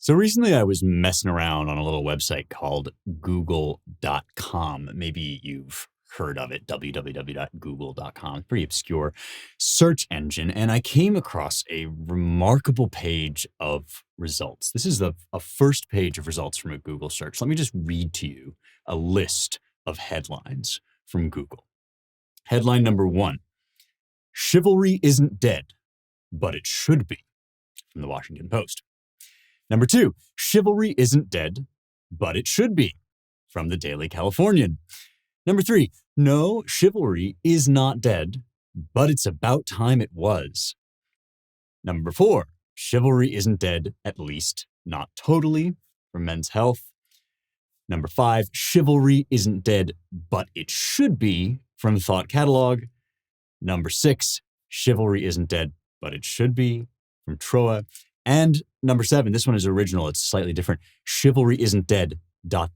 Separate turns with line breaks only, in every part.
So recently I was messing around on a little website called google.com. Maybe you've heard of it, www.google.com. Pretty obscure search engine. And I came across a remarkable page of results. This is a first page of results from a Google search. Let me just read to you a list of headlines from Google. Headline number 1, chivalry isn't dead, but it should be, from the Washington Post. Number 2, chivalry isn't dead, but it should be, from the Daily Californian. Number 3, no, chivalry is not dead, but it's about time it was. Number 4, chivalry isn't dead, at least not totally, from Men's Health. Number 5, chivalry isn't dead, but it should be, from Thought Catalog. Number 6, chivalry isn't dead, but it should be, from Troa. And number 7, this one is original, it's slightly different. Chivalry isn't dead, ... But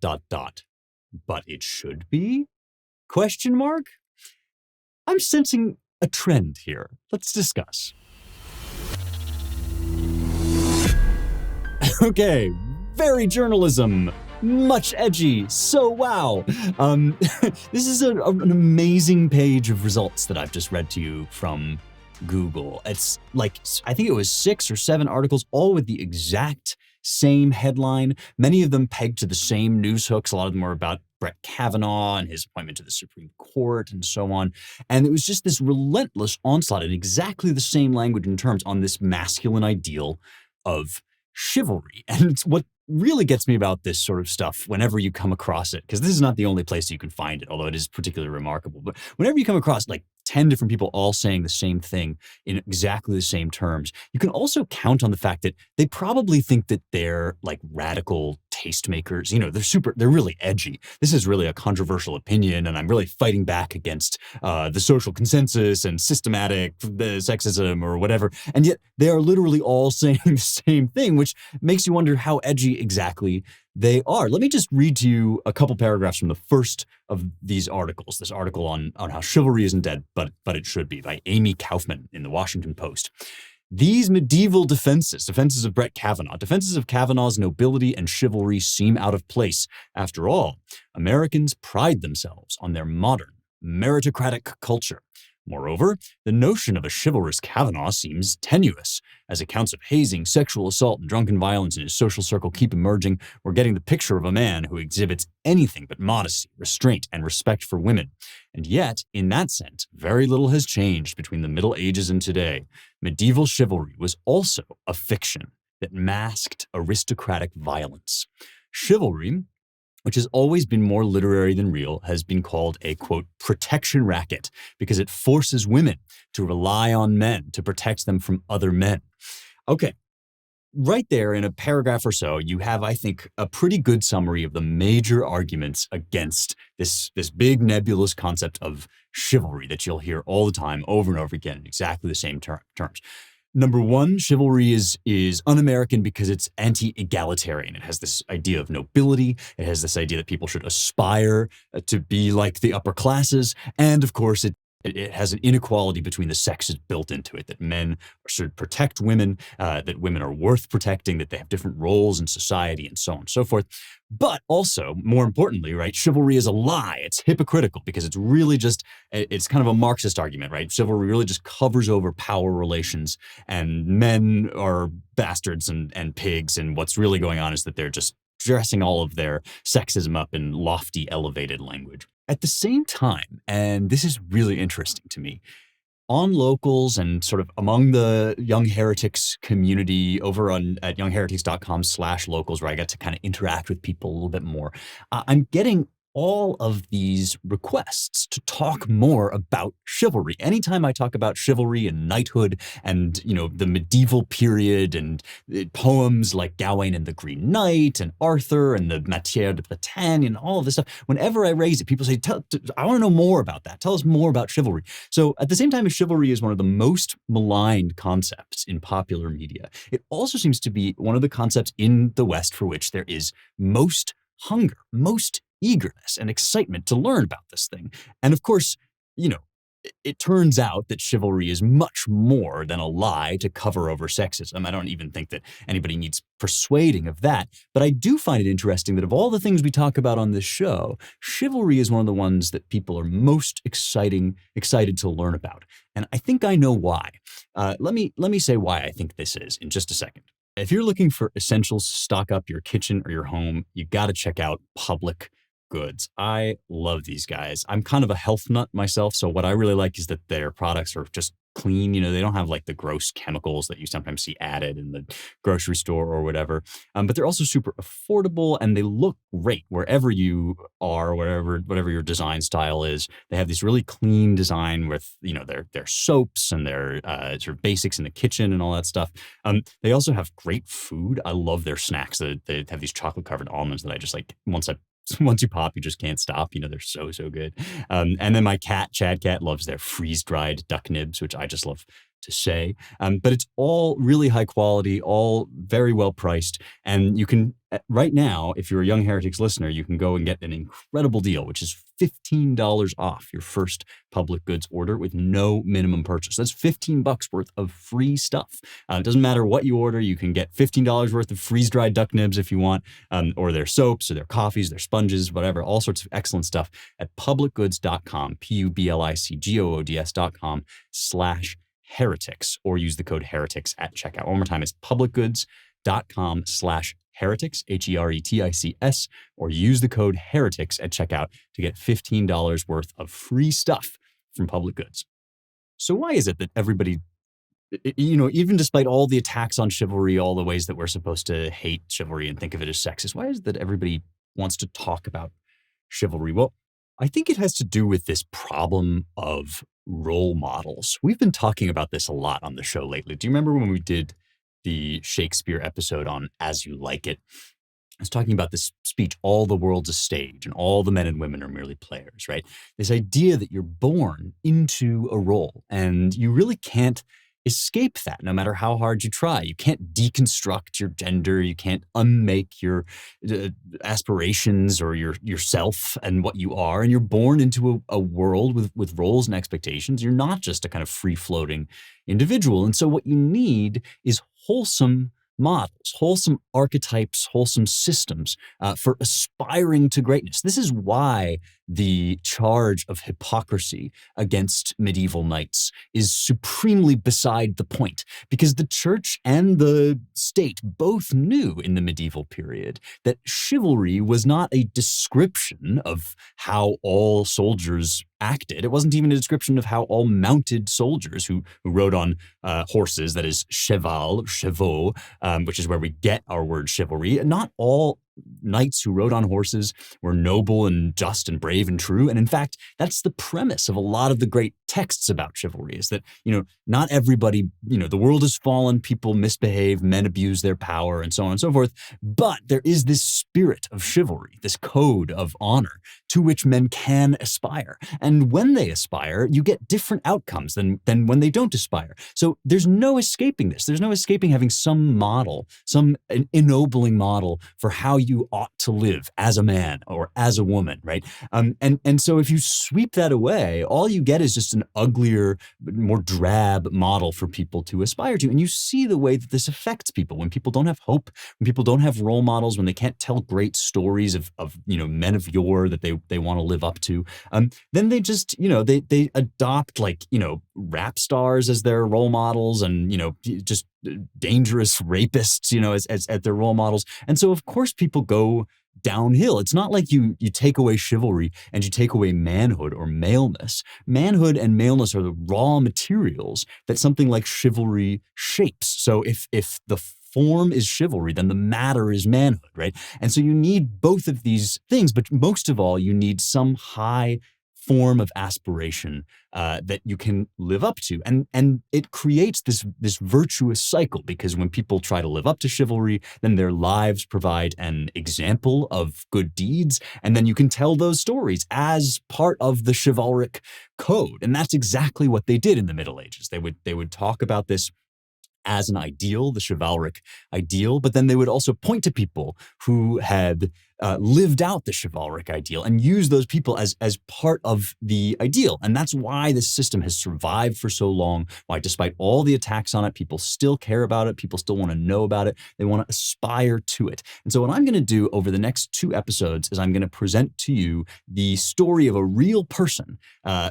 it should be? Question mark? I'm sensing a trend here. Let's discuss. Okay, very journalism. Much edgy. So wow. This is an amazing page of results that I've just read to you from Google. It's like, I think it was 6 or 7 articles, all with the exact same headline. Many of them pegged to the same news hooks. A lot of them were about Brett Kavanaugh and his appointment to the Supreme Court and so on. And it was just this relentless onslaught in exactly the same language and terms on this masculine ideal of chivalry. And it's what really gets me about this sort of stuff whenever you come across it, because this is not the only place you can find it, although it is particularly remarkable. But whenever you come across like 10 different people all saying the same thing in exactly the same terms, you can also count on the fact that they probably think that they're like radical tastemakers. You know, they're really edgy. This is really a controversial opinion, and I'm really fighting back against the social consensus and systematic sexism or whatever. And yet they are literally all saying the same thing, which makes you wonder how edgy exactly they are. Let me just read to you a couple paragraphs from the first of these articles. This article on how chivalry isn't dead, but it should be, by Amy Kaufman in the Washington Post. These medieval defenses of Brett Kavanaugh, defenses of Kavanaugh's nobility and chivalry seem out of place. After all, Americans pride themselves on their modern, meritocratic culture. Moreover, the notion of a chivalrous Kavanaugh seems tenuous. As accounts of hazing, sexual assault, and drunken violence in his social circle keep emerging, we're getting the picture of a man who exhibits anything but modesty, restraint, and respect for women. And yet, in that sense, very little has changed between the Middle Ages and today. Medieval chivalry was also a fiction that masked aristocratic violence. Chivalry, which has always been more literary than real, has been called a, quote, protection racket because it forces women to rely on men to protect them from other men. Okay, right there in a paragraph or so, you have, I think, a pretty good summary of the major arguments against this big nebulous concept of chivalry that you'll hear all the time over and over again in exactly the same terms. Number 1, chivalry is un-American because it's anti-egalitarian. It has this idea of nobility. It has this idea that people should aspire to be like the upper classes. And of course, it has an inequality between the sexes built into it, that men should protect women, that women are worth protecting, that they have different roles in society, and so on and so forth. But also, more importantly, right, chivalry is a lie. It's hypocritical because it's really just, it's kind of a Marxist argument, right? Chivalry really just covers over power relations, and men are bastards and pigs, and what's really going on is that they're just dressing all of their sexism up in lofty, elevated language. At the same time, and this is really interesting to me, on Locals and sort of among the Young Heretics community over at youngheretics.com/locals, where I get to kind of interact with people a little bit more, I'm getting all of these requests to talk more about chivalry. Anytime I talk about chivalry and knighthood and, you know, the medieval period and poems like Gawain and the Green Knight and Arthur and the Matière de Bretagne and all of this stuff, whenever I raise it, people say, I want to know more about that. Tell us more about chivalry. So at the same time as chivalry is one of the most maligned concepts in popular media, it also seems to be one of the concepts in the West for which there is most hunger, most eagerness and excitement to learn about this thing. And of course, you know, it turns out that chivalry is much more than a lie to cover over sexism. I don't even think that anybody needs persuading of that. But I do find it interesting that of all the things we talk about on this show, chivalry is one of the ones that people are most excited to learn about. And I think I know why. Let me say why I think this is in just a second. If you're looking for essentials to stock up your kitchen or your home, you got to check out Public Goods. I love these guys. I'm kind of a health nut myself, so what I really like is that their products are just clean. They don't have like the gross chemicals that you sometimes see added in the grocery store or whatever. But they're also super affordable and they look great wherever you are, whatever your design style is. They have this really clean design with, their soaps and their sort of basics in the kitchen and all that stuff. They also have great food. I love their snacks. They have these chocolate covered almonds that I just like, once you pop, you just can't stop. They're so good. And then my cat, Chad Cat, loves their freeze-dried duck nibs, which I just love to say. But it's all really high quality, all very well priced. And you can, right now, if you're a Young Heretics listener, you can go and get an incredible deal, which is $15 off your first Public Goods order with no minimum purchase. That's $15 worth of free stuff. It doesn't matter what you order. You can get $15 worth of freeze-dried duck nibs if you want, or their soaps or their coffees, their sponges, whatever, all sorts of excellent stuff at publicgoods.com, publicgoods.com/heretics, or use the code heretics at checkout. One more time, it's publicgoods.com/heretics, HERETICS, or use the code heretics at checkout to get $15 worth of free stuff from Public Goods. So why is it that everybody, even despite all the attacks on chivalry, all the ways that we're supposed to hate chivalry and think of it as sexist, why is it that everybody wants to talk about chivalry? Well, I think it has to do with this problem of role models. We've been talking about this a lot on the show lately. Do you remember when we did the Shakespeare episode on As You Like It? I was talking about this speech, all the world's a stage and all the men and women are merely players, right? This idea that you're born into a role and you really can't escape that no matter how hard you try. You can't deconstruct your gender. You can't unmake your aspirations or yourself and what you are. And you're born into a world with roles and expectations. You're not just a kind of free-floating individual. And so what you need is wholesome models, wholesome archetypes, wholesome systems for aspiring to greatness. This is why the charge of hypocrisy against medieval knights is supremely beside the point, because the church and the state both knew in the medieval period that chivalry was not a description of how all soldiers acted. It wasn't even a description of how all mounted soldiers who rode on horses, that is chevaux, which is where we get our word chivalry. Not all knights who rode on horses were noble and just and brave and true. And in fact, that's the premise of a lot of the great texts about chivalry, is that, not everybody, the world has fallen, people misbehave, men abuse their power, and so on and so forth. But there is this spirit of chivalry, this code of honor to which men can aspire. And when they aspire, you get different outcomes than when they don't aspire. So there's no escaping this. There's no escaping having some model, some ennobling model for how you ought to live as a man or as a woman, right? And so if you sweep that away, all you get is just an uglier, more drab model for people to aspire to. And you see the way that this affects people when people don't have hope, when people don't have role models, when they can't tell great stories of men of yore that they want to live up to. Then they just, they adopt rap stars as their role models and, just dangerous rapists, as their role models. And so of course people go downhill. It's not like you take away chivalry and you take away manhood or maleness. Manhood and maleness are the raw materials that something like chivalry shapes. So if the form is chivalry, then the matter is manhood, right? And so you need both of these things, but most of all, you need some high form of aspiration that you can live up to. And it creates this virtuous cycle, because when people try to live up to chivalry, then their lives provide an example of good deeds. And then you can tell those stories as part of the chivalric code. And that's exactly what they did in the Middle Ages. They would talk about this as an ideal, the chivalric ideal, but then they would also point to people who had lived out the chivalric ideal and use those people as part of the ideal. And that's why this system has survived for so long, why despite all the attacks on it, people still care about it, people still want to know about it, they want to aspire to it. And so what I'm going to do over the next 2 episodes is I'm going to present to you the story of a real person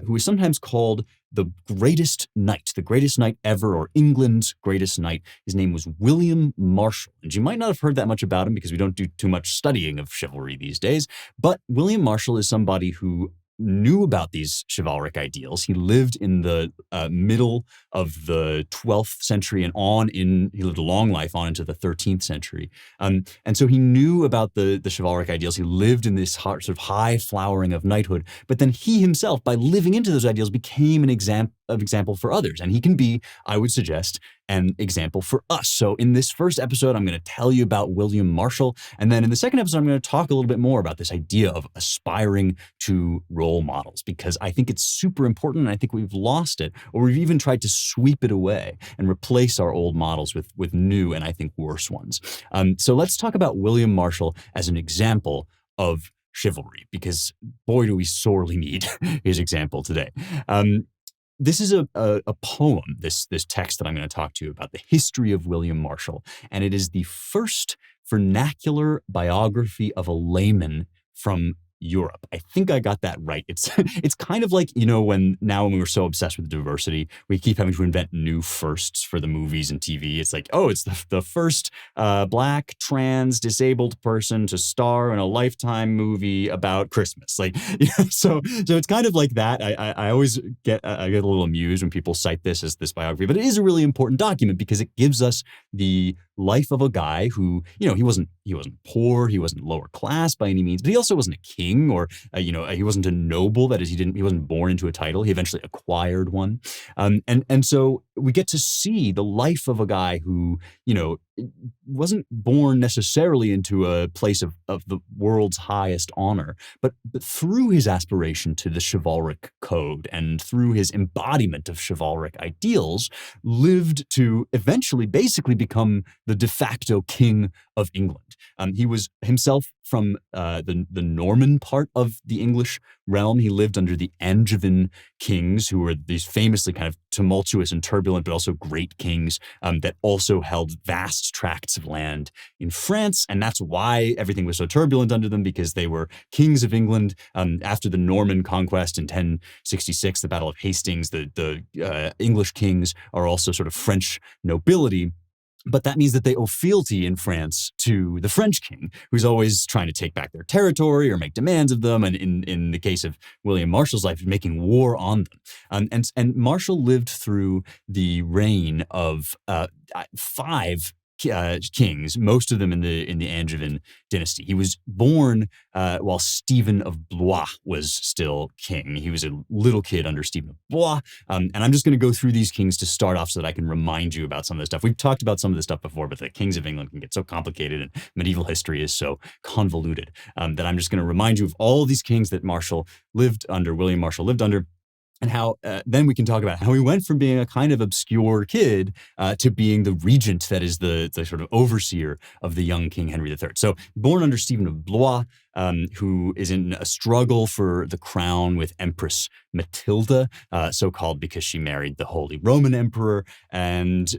who is sometimes called the greatest knight ever, or England's greatest knight. His name was William Marshal. And you might not have heard that much about him because we don't do too much studying of chivalry these days. But William Marshal is somebody who knew about these chivalric ideals. He lived in the middle of the 12th century and he lived a long life on into the 13th century. And so he knew about the chivalric ideals. He lived in this sort of high flowering of knighthood. But then he himself, by living into those ideals, became an example for others. And he can be, I would suggest, an example for us. So in this first episode, I'm going to tell you about William Marshal. And then in the second episode, I'm going to talk a little bit more about this idea of aspiring to role models, because I think it's super important. And I think we've lost it, or we've even tried to sweep it away and replace our old models with new and I think worse ones. So let's talk about William Marshal as an example of chivalry, because boy, do we sorely need his example today. This is a poem, this text that I'm going to talk to you about, the history of William Marshal. And it is the first vernacular biography of a layman from Europe. I think I got that right. It's kind of like, when we were so obsessed with diversity, we keep having to invent new firsts for the movies and TV. It's like, oh, it's the first Black, trans, disabled person to star in a Lifetime movie about Christmas. Like, so it's kind of like that. I always get a little amused when people cite this as this biography, but it is a really important document because it gives us the life of a guy who, he wasn't poor, he wasn't lower class by any means, but he also wasn't a king or, he wasn't a noble. That is, he wasn't born into a title. He eventually acquired one. And so we get to see the life of a guy who, wasn't born necessarily into a place of the world's highest honor, but through his aspiration to the chivalric code and through his embodiment of chivalric ideals, lived to eventually basically become the de facto king of England. He was himself from the Norman part of the English realm. He lived under the Angevin kings, who were these famously kind of tumultuous and turbulent, but also great kings that also held vast tracts of land in France. And that's why everything was so turbulent under them, because they were kings of England. After the Norman conquest in 1066, the Battle of Hastings, the English kings are also sort of French nobility. But that means that they owe fealty in France to the French king, who's always trying to take back their territory or make demands of them. And in the case of William Marshal's life, making war on them. And Marshal lived through the reign of 5 kings, most of them in the Angevin dynasty. He was born while Stephen of Blois was still king. He was a little kid under Stephen of Blois. And I'm just going to go through these kings to start off so that I can remind you about some of this stuff. We've talked about some of this stuff before, but the kings of England can get so complicated and medieval history is so convoluted that I'm just going to remind you of all of these kings that William Marshal lived under. And how then we can talk about how he went from being a kind of obscure kid to being the regent, that is the sort of overseer of the young King Henry III. So born under Stephen of Blois, who is in a struggle for the crown with Empress Matilda, so called because she married the Holy Roman Emperor. And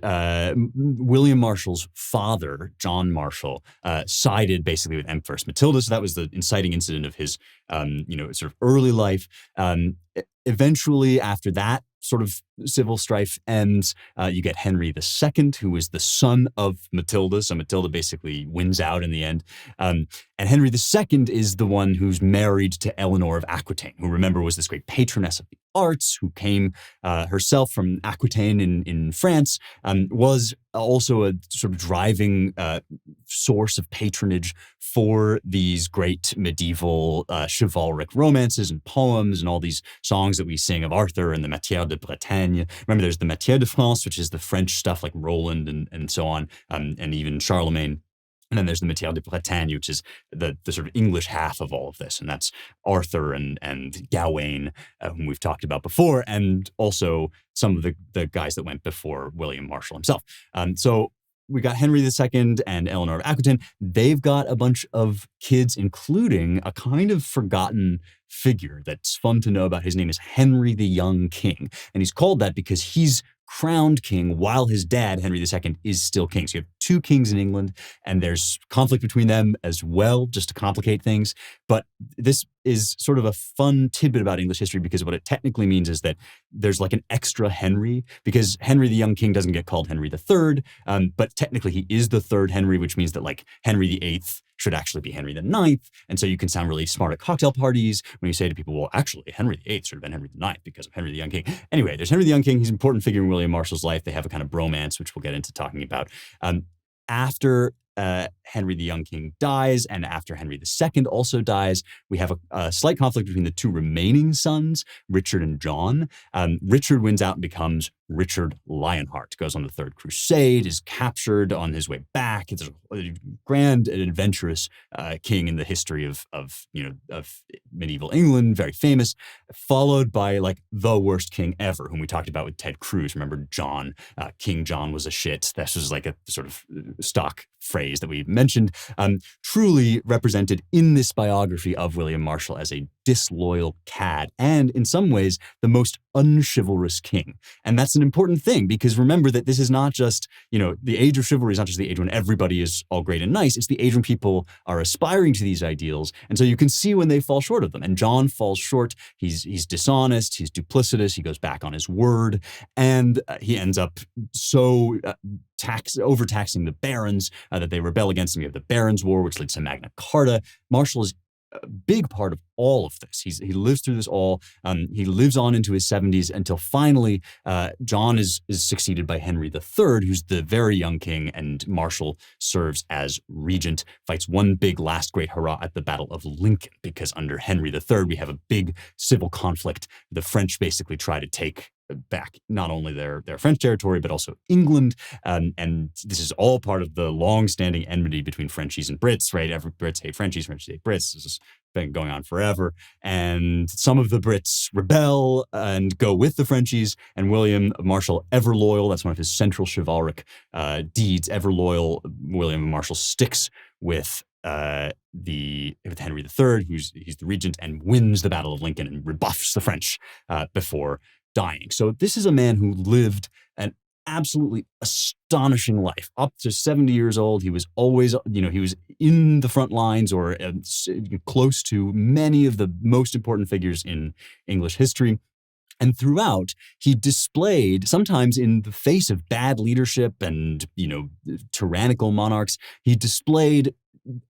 William Marshal's father, John Marshal, sided basically with Empress Matilda. So that was the inciting incident of his, sort of early life. Eventually, after that sort of civil strife ends, you get Henry II, who is the son of Matilda. So Matilda basically wins out in the end. And Henry II is the one who's married to Eleanor of Aquitaine, who, remember, was this great patroness of the arts, who came herself from Aquitaine in France, was also a sort of driving source of patronage for these great medieval chivalric romances and poems and all these songs that we sing of Arthur and the Matière de Bretagne. Remember, there's the Matière de France, which is the French stuff like Roland and so on, and even Charlemagne. And then there's the Matière de Bretagne, which is the sort of English half of all of this. And that's Arthur and Gawain, whom we've talked about before, and also some of the guys that went before William Marshal himself. So we got Henry II and Eleanor of Aquitaine. They've got a bunch of kids, including a kind of forgotten figure that's fun to know about. His name is Henry the Young King. And he's called that because he's crowned king while his dad, Henry II, is still king. So you have two kings in England, and there's conflict between them as well, just to complicate things. But this is sort of a fun tidbit about English history, because what it technically means is that there's like an extra Henry, because Henry the Young King doesn't get called Henry III, but technically he is the third Henry, which means that like Henry VIII should actually be Henry IX. And so you can sound really smart at cocktail parties when you say to people, well, actually, Henry VIII should have been Henry IX because of Henry the Young King. Anyway, there's Henry the Young King. He's an important figure in William Marshal's life. They have a kind of bromance, which we'll get into talking about. After Henry the Young King dies, and after Henry II also dies, we have a slight conflict between the two remaining sons, Richard and John. Richard wins out and becomes Richard Lionheart, goes on the Third Crusade, is captured on his way back. It's a grand and adventurous king in the history of medieval England, very famous, followed by like the worst king ever, whom we talked about with Ted Cruz. Remember John? King John was a shit. This was like a sort of stock phrase that we mentioned, truly represented in this biography of William Marshal as a disloyal cad, and in some ways the most unchivalrous king. And that's an important thing, because remember that this is not just, the age of chivalry is not just the age when everybody is all great and nice. It's the age when people are aspiring to these ideals. And so you can see when they fall short of them. And John falls short. He's dishonest. He's duplicitous. He goes back on his word. And he ends up so overtaxing the barons that they rebel against him. You have the Barons' War, which leads to Magna Carta. Marshal is a big part of all of this. He lives through this all. He lives on into his 70s until finally John is succeeded by Henry III, who's the very young king, and Marshal serves as regent, fights one big last great hurrah at the Battle of Lincoln, because under Henry III we have a big civil conflict. The French basically try to take back not only their French territory, but also England. And this is all part of the long-standing enmity between Frenchies and Brits, right? Brits hate Frenchies, Frenchies hate Brits. This has been going on forever. And some of the Brits rebel and go with the Frenchies, and William Marshal, ever loyal, that's one of his central chivalric deeds, ever loyal, William Marshal sticks with Henry III, he's the regent, and wins the Battle of Lincoln and rebuffs the French before dying. So this is a man who lived an absolutely astonishing life. Up to 70 years old, he was always, he was in the front lines or close to many of the most important figures in English history. And throughout, he displayed, sometimes in the face of bad leadership and, tyrannical monarchs, he displayed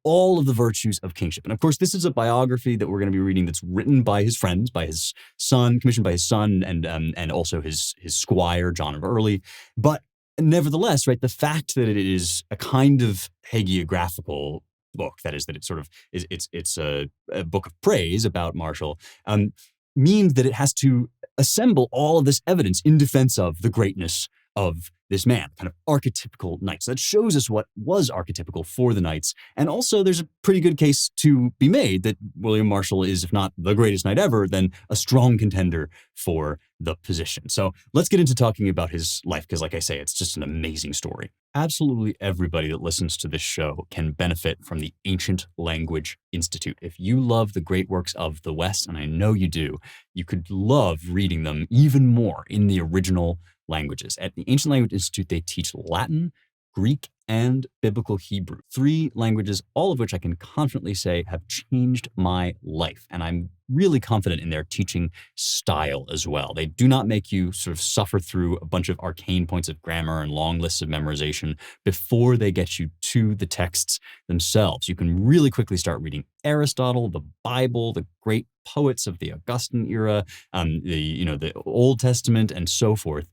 all of the virtues of kingship. And of course, this is a biography that we're going to be reading that's written by his friends, by his son, commissioned by his son, and also his squire, John of Early. But nevertheless, right, the fact that it is a kind of hagiographical book, that is, that it sort of is, it's a book of praise about Marshal, means that it has to assemble all of this evidence in defense of the greatness of this man, kind of archetypical knights. That shows us what was archetypical for the knights. And also there's a pretty good case to be made that William Marshal is, if not the greatest knight ever, then a strong contender for the position. So let's get into talking about his life, because like I say, it's just an amazing story. Absolutely everybody that listens to this show can benefit from the Ancient Language Institute. If you love the great works of the West, and I know you do, you could love reading them even more in the original languages. At the Ancient Language Institute, they teach Latin, Greek, and Biblical Hebrew. 3 languages, all of which I can confidently say have changed my life. And I'm really confident in their teaching style as well. They do not make you sort of suffer through a bunch of arcane points of grammar and long lists of memorization before they get you to the texts themselves. You can really quickly start reading Aristotle, the Bible, the great poets of the Augustan era, the Old Testament, and so forth.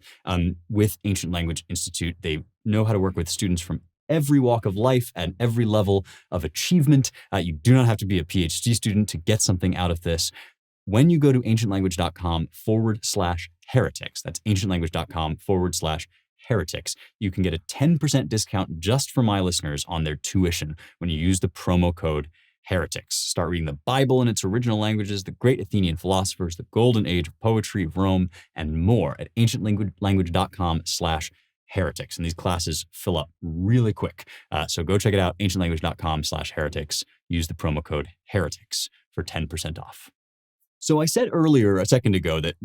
With Ancient Language Institute, they know how to work with students from every walk of life and every level of achievement. You do not have to be a PhD student to get something out of this. When you go to ancientlanguage.com/heretics, that's ancientlanguage.com/heretics, heretics. You can get a 10% discount just for my listeners on their tuition when you use the promo code heretics. Start reading the Bible in its original languages, the great Athenian philosophers, the golden age of poetry of Rome, and more at ancientlanguage.com/heretics. And these classes fill up really quick. So go check it out, ancientlanguage.com/heretics. Use the promo code heretics for 10% off. So I said earlier, a second ago, that,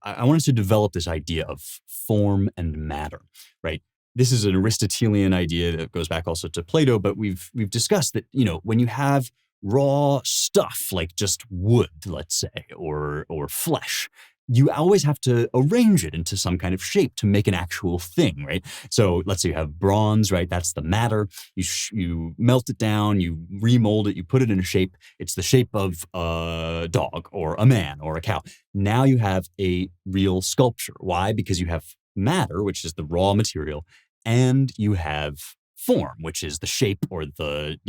I wanted to develop this idea of form and matter, right? This is an Aristotelian idea that goes back also to Plato, but we've discussed that, when you have raw stuff like just wood, let's say, or flesh, you always have to arrange it into some kind of shape to make an actual thing, right? So let's say you have bronze, right? That's the matter. You melt it down, you remold it, you put it in a shape. It's the shape of a dog or a man or a cow. Now you have a real sculpture. Why? Because you have matter, which is the raw material, and you have form, which is the shape or the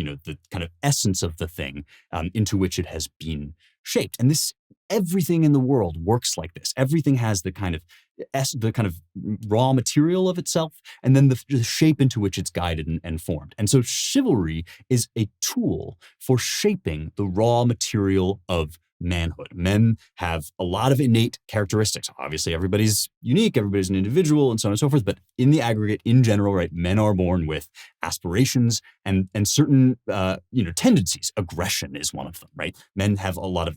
kind of essence of the thing into which it has been shaped. And everything in the world works like this. Everything has the kind of raw material of itself, and then the shape into which it's guided and formed. And so chivalry is a tool for shaping the raw material of manhood. Men have a lot of innate characteristics. Obviously, everybody's unique, everybody's an individual, and so on and so forth. But in the aggregate, in general, right, men are born with aspirations and certain tendencies. Aggression is one of them, right? Men have a lot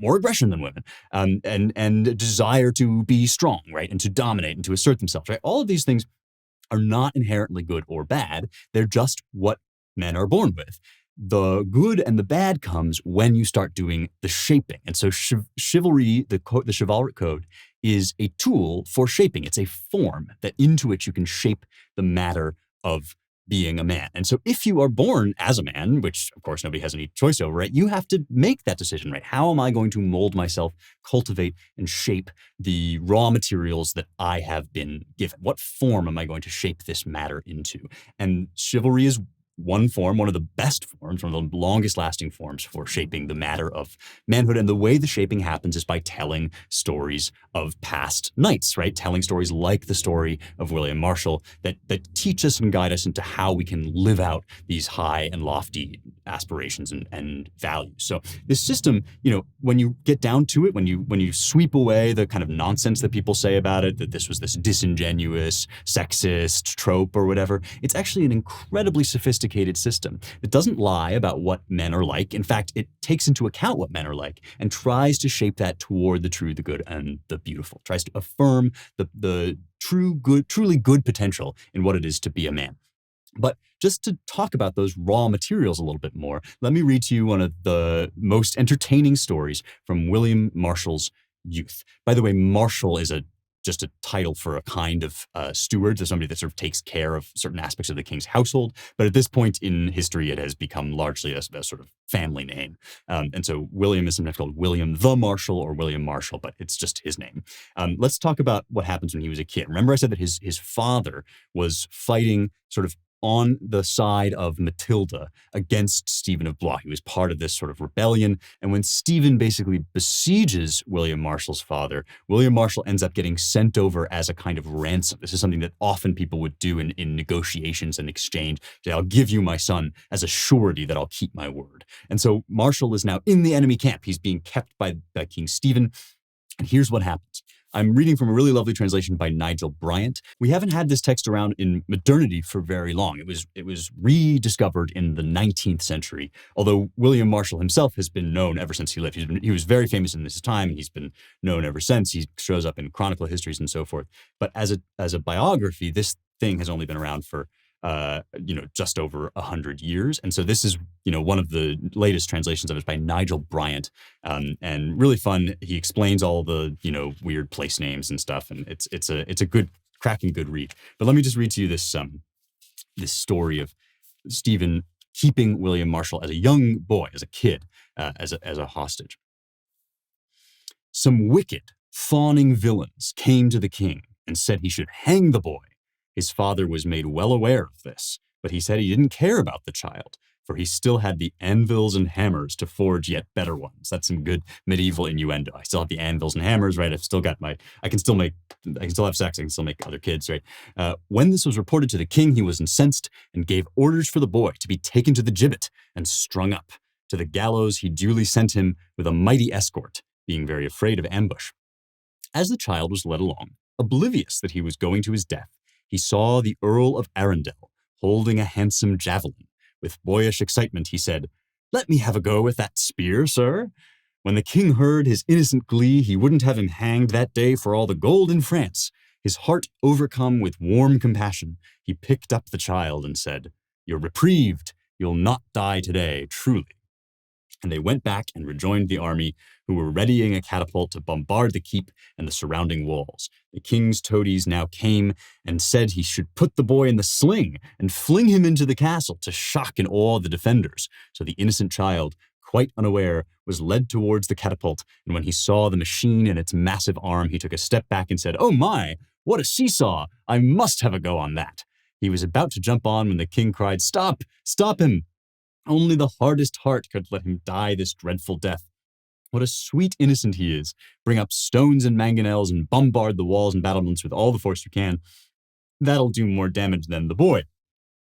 more aggression than women, and a desire to be strong, right, and to dominate and to assert themselves, right? All of these things are not inherently good or bad. They're just what men are born with. The good and the bad comes when you start doing the shaping. And so chivalry, the chivalric code, is a tool for shaping. It's a form into which you can shape the matter of being a man. And so if you are born as a man, which of course nobody has any choice over, right, you have to make that decision, right? How am I going to mold myself, cultivate and shape the raw materials that I have been given? What form am I going to shape this matter into? And chivalry is one form, one of the best forms, one of the longest lasting forms for shaping the matter of manhood. And the way the shaping happens is by telling stories of past knights, right? Telling stories like the story of William Marshal that teach us and guide us into how we can live out these high and lofty aspirations and values. So this system, when you get down to it, when you sweep away the kind of nonsense that people say about it, that this was this disingenuous, sexist trope or whatever, it's actually an incredibly sophisticated system that doesn't lie about what men are like. In fact, it takes into account what men are like and tries to shape that toward the true, the good, and the beautiful. Tries to affirm the truly good potential in what it is to be a man. But just to talk about those raw materials a little bit more, let me read to you one of the most entertaining stories from William Marshal's youth. By the way, Marshal is just a title for a kind of steward, so somebody that sort of takes care of certain aspects of the king's household. But at this point in history, it has become largely a sort of family name. And so William is sometimes called William the Marshal or William Marshal, but it's just his name. Let's talk about what happens when he was a kid. Remember I said that his father was fighting sort of on the side of Matilda against Stephen of Blois. He was part of this sort of rebellion. And when Stephen basically besieges William Marshal's father, William Marshal ends up getting sent over as a kind of ransom. This is something that often people would do in negotiations and exchange. Say, I'll give you my son as a surety that I'll keep my word. And so Marshal is now in the enemy camp. He's being kept by King Stephen. And here's what happens. I'm reading from a really lovely translation by Nigel Bryant. We haven't had this text around in modernity for very long. It was rediscovered in the 19th century, although William Marshal himself has been known ever since he lived. He was very famous in his time, and he's been known ever since. He shows up in chronicle histories and so forth. But as a biography, this thing has only been around for just over 100 years. And so this is, one of the latest translations of it by Nigel Bryant, and really fun. He explains all the, weird place names and stuff. And it's a good, cracking good read. But let me just read to you this story of Stephen keeping William Marshal as a young boy, as a kid, as a hostage. Some wicked, fawning villains came to the king and said he should hang the boy. His father was made well aware of this, but he said he didn't care about the child, for he still had the anvils and hammers to forge yet better ones. That's some good medieval innuendo. I still have the anvils and hammers, right? I've still got I can still have sex, I can still make other kids, right? When this was reported to the king, he was incensed and gave orders for the boy to be taken to the gibbet and strung up. To the gallows he duly sent him with a mighty escort, being very afraid of ambush. As the child was led along, oblivious that he was going to his death, he saw the Earl of Arundel holding a handsome javelin. With boyish excitement, he said, "Let me have a go with that spear, sir." When the king heard his innocent glee, he wouldn't have him hanged that day for all the gold in France. His heart overcome with warm compassion, he picked up the child and said, "You're reprieved. You'll not die today, truly." And they went back and rejoined the army, who were readying a catapult to bombard the keep and the surrounding walls. The king's toadies now came and said he should put the boy in the sling and fling him into the castle to shock and awe the defenders. So the innocent child, quite unaware, was led towards the catapult, and when he saw the machine and its massive arm, he took a step back and said, "Oh my, what a seesaw! I must have a go on that." He was about to jump on when the king cried, "Stop! Stop him! Only the hardest heart could let him die this dreadful death. What a sweet innocent he is. Bring up stones and mangonels and bombard the walls and battlements with all the force you can. That'll do more damage than the boy."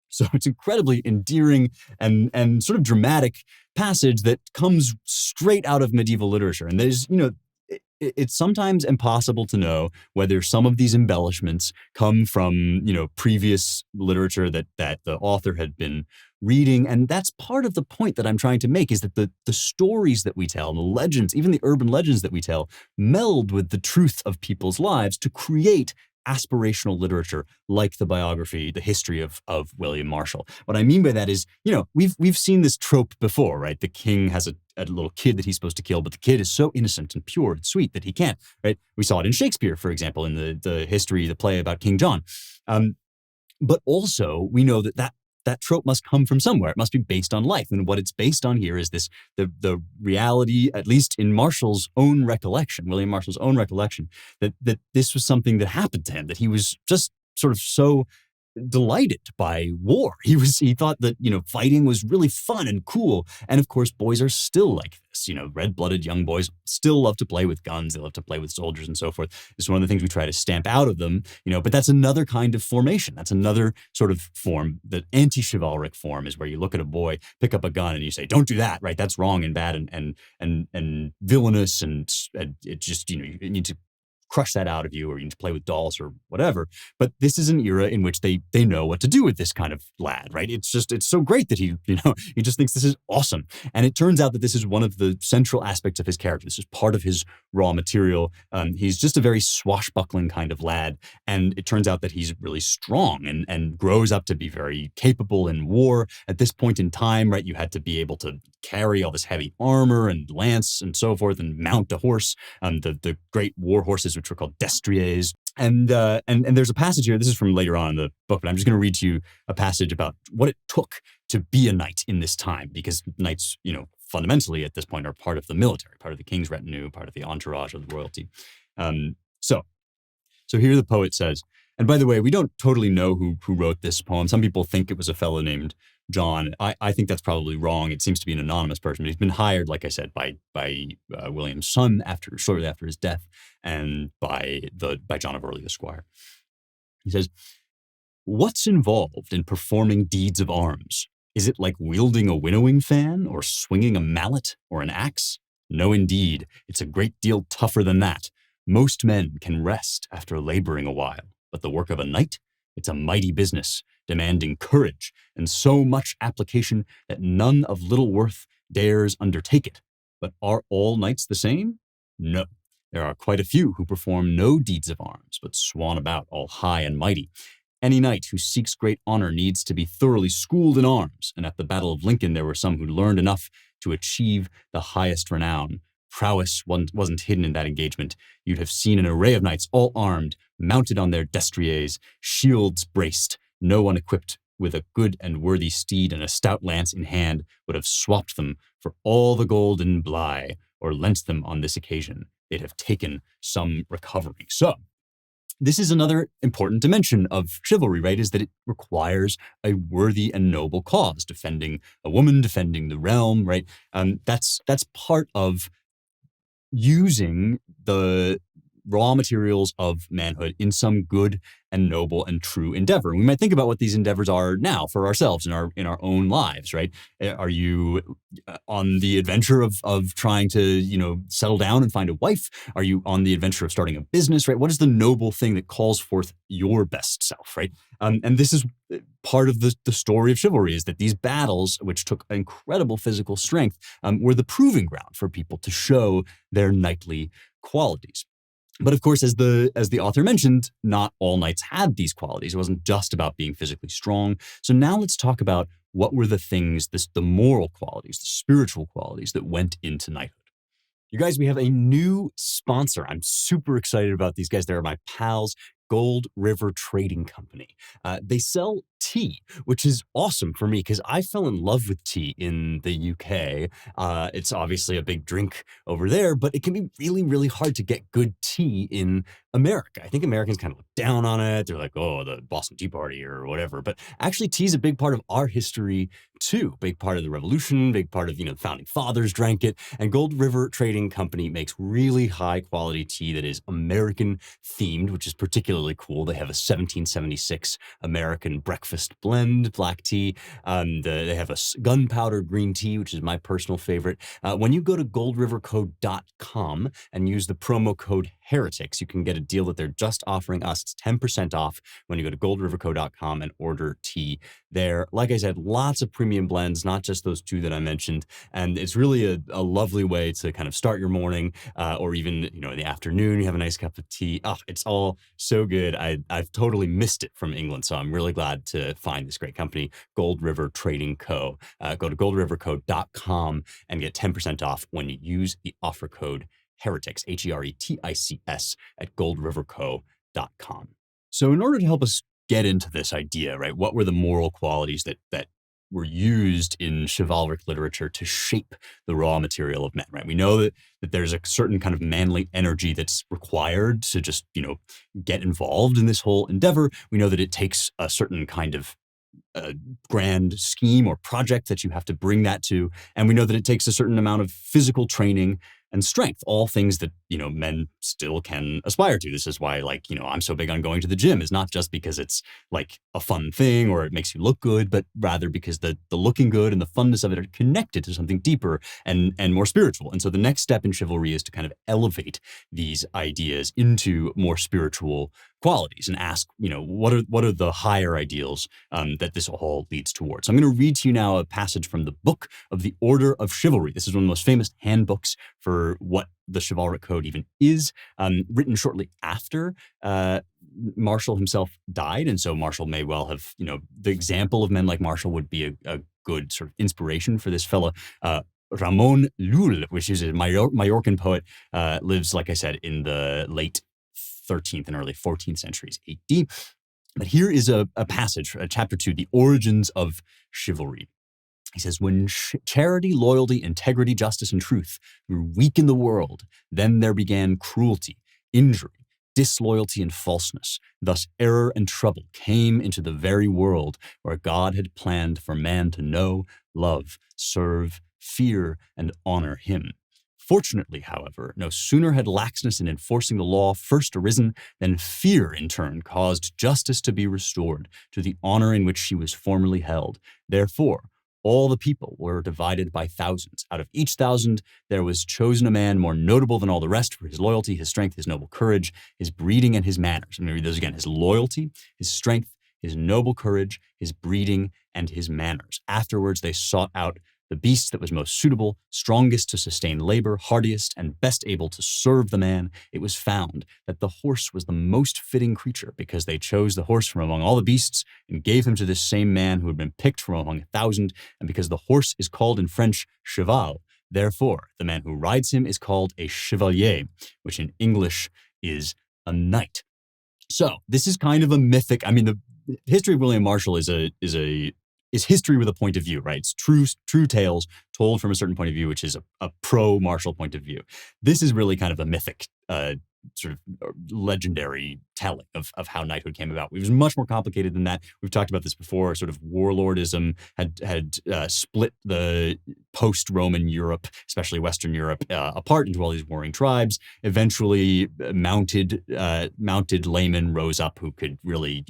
So it's incredibly endearing and sort of dramatic passage that comes straight out of medieval literature. And there's, it's sometimes impossible to know whether some of these embellishments come from, previous literature that the author had been reading. And that's part of the point that I'm trying to make, is that the stories that we tell, the legends, even the urban legends that we tell, meld with the truth of people's lives to create aspirational literature like the biography, the history of William Marshal. What I mean by that is, we've seen this trope before, right? The king has a little kid that he's supposed to kill, but the kid is so innocent and pure and sweet that he can't, right? We saw it in Shakespeare, for example, in the play about King John. But also, we know that trope must come from somewhere. It must be based on life. And what it's based on here is the reality, at least in Marshal's own recollection, William Marshal's own recollection, that this was something that happened to him, that he was just sort of so delighted by war. He thought that, fighting was really fun and cool. And of course, boys are still like this, red-blooded young boys still love to play with guns. They love to play with soldiers and so forth. It's one of the things we try to stamp out of them, but that's another kind of formation. That's another sort of form. The anti-chivalric form is where you look at a boy, pick up a gun, and you say, "Don't do that," right? That's wrong and bad and villainous, and it just, you need to crush that out of you, or you need to play with dolls or whatever. But this is an era in which they know what to do with this kind of lad, right? It's so great that he just thinks this is awesome. And it turns out that this is one of the central aspects of his character. This is part of his raw material. He's just a very swashbuckling kind of lad. And it turns out that he's really strong and grows up to be very capable in war. At this point in time, right, you had to be able to carry all this heavy armor and lance and so forth and mount a horse. The great war horses, which were called destriers. And there's a passage here, this is from later on in the book, but I'm just going to read to you a passage about what it took to be a knight in this time, because knights, fundamentally at this point are part of the military, part of the king's retinue, part of the entourage of the royalty. So here the poet says, and by the way, we don't totally know who wrote this poem. Some people think it was a fellow named John. I think that's probably wrong. It seems to be an anonymous person. He's been hired, like I said, by William's son shortly after his death, and by John of Orleans, Esquire. He says, "What's involved in performing deeds of arms? Is it like wielding a winnowing fan, or swinging a mallet or an axe? No, indeed. It's a great deal tougher than that. Most men can rest after laboring a while, but the work of a knight, it's a mighty business, demanding courage and so much application that none of little worth dares undertake it. But are all knights the same? No. There are quite a few who perform no deeds of arms, but swan about all high and mighty. Any knight who seeks great honor needs to be thoroughly schooled in arms, and at the Battle of Lincoln there were some who learned enough to achieve the highest renown. Prowess wasn't hidden in that engagement. You'd have seen an array of knights all armed, mounted on their destriers, shields braced. No one equipped with a good and worthy steed and a stout lance in hand would have swapped them for all the gold in Bly, or lent them on this occasion. They'd have taken some recovery." So this is another important dimension of chivalry, right? Is that it requires a worthy and noble cause, defending a woman, defending the realm, right? That's part of using the raw materials of manhood in some good and noble and true endeavor. We might think about what these endeavors are now for ourselves in our own lives, right? Are you on the adventure of trying to, settle down and find a wife? Are you on the adventure of starting a business, right? What is the noble thing that calls forth your best self, right? And this is part of the story of chivalry, is that these battles, which took incredible physical strength, were the proving ground for people to show their knightly qualities. But of course, as the author mentioned, not all knights had these qualities. It wasn't just about being physically strong. So now let's talk about what were the things, the moral qualities, the spiritual qualities that went into knighthood. You guys, we have a new sponsor. I'm super excited about these guys. They're my pals, Gold River Trading Company. They sell tea, which is awesome for me because I fell in love with tea in the UK. It's obviously a big drink over there, but it can be really, really hard to get good tea in America. I think Americans kind of look down on it. They're like, oh, the Boston Tea Party or whatever. But actually, tea is a big part of our history too. Big part of the revolution, big part of, the founding fathers drank it. And Gold River Trading Company makes really high quality tea that is American themed, which is particularly cool. They have a 1776 American breakfast blend black tea. They have a gunpowder green tea, which is my personal favorite. When you go to goldriverco.com and use the promo code Heretics, you can get a deal that they're just offering us. It's 10% off when you go to goldriverco.com and order tea there. Like I said, lots of premium blends, not just those two that I mentioned. And it's really a lovely way to kind of start your morning, or even, in the afternoon, you have a nice cup of tea. Oh, it's all so good. I've totally missed it from England. So I'm really glad to find this great company, Gold River Trading Co. Go to goldriverco.com and get 10% off when you use the offer code Heretics, Heretics, at goldriverco.com. So in order to help us get into this idea, right, what were the moral qualities that were used in chivalric literature to shape the raw material of men, right? We know that there's a certain kind of manly energy that's required to just, get involved in this whole endeavor. We know that it takes a certain kind of grand scheme or project that you have to bring that to. And we know that it takes a certain amount of physical training and strength, all things that, men still can aspire to. This is why, I'm so big on going to the gym, is not just because it's like a fun thing or it makes you look good, but rather because the looking good and the funness of it are connected to something deeper and more spiritual. And so the next step in chivalry is to kind of elevate these ideas into more spiritual qualities and ask, what are the higher ideals that this all leads towards. So I'm going to read to you now a passage from the Book of the Order of Chivalry. This is one of the most famous handbooks for what the chivalric code even is, written shortly after Marshal himself died. And so Marshal may well have, the example of men like Marshal would be a good sort of inspiration for this fella. Ramon Llull, which is a Mallorcan poet, lives, like I said, in the late 13th and early 14th centuries AD. But here is a passage, chapter 2, The Origins of Chivalry. He says, when charity, loyalty, integrity, justice, and truth grew weak in the world, then there began cruelty, injury, disloyalty, and falseness. Thus error and trouble came into the very world where God had planned for man to know, love, serve, fear, and honor him. Fortunately, however, no sooner had laxness in enforcing the law first arisen than fear in turn caused justice to be restored to the honor in which she was formerly held. Therefore, all the people were divided by thousands. Out of each 1,000, there was chosen a man more notable than all the rest for his loyalty, his strength, his noble courage, his breeding, and his manners. I'm going to read those again. His loyalty, his strength, his noble courage, his breeding, and his manners. Afterwards, they sought out the beast that was most suitable, strongest to sustain labor, hardiest, and best able to serve the man. It was found that the horse was the most fitting creature because they chose the horse from among all the beasts and gave him to this same man who had been picked from among 1,000. And because the horse is called in French cheval, therefore the man who rides him is called a chevalier, which in English is a knight. So this is kind of a mythic. I mean, the history of William Marshal is history with a point of view, right? It's true tales told from a certain point of view, which is a pro-Marshal point of view. This is really kind of a mythic sort of legendary telling of how knighthood came about. It was much more complicated than that. We've talked about this before. Sort of warlordism had split the post-Roman Europe, especially Western Europe, apart into all these warring tribes. Eventually, mounted laymen rose up who could really,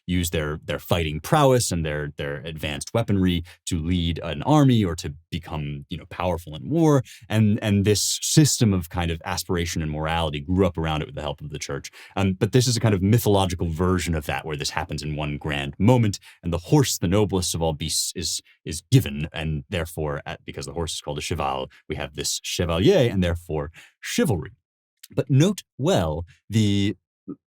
use their fighting prowess and their advanced weaponry to lead an army or to become, powerful in war. And this system of kind of aspiration and morality grew up around it with the help of the church. But this is a kind of mythological version of that, where this happens in one grand moment, and the horse, the noblest of all beasts, is given, and therefore, because the horse is called a cheval, we have this chevalier, and therefore chivalry. But note well the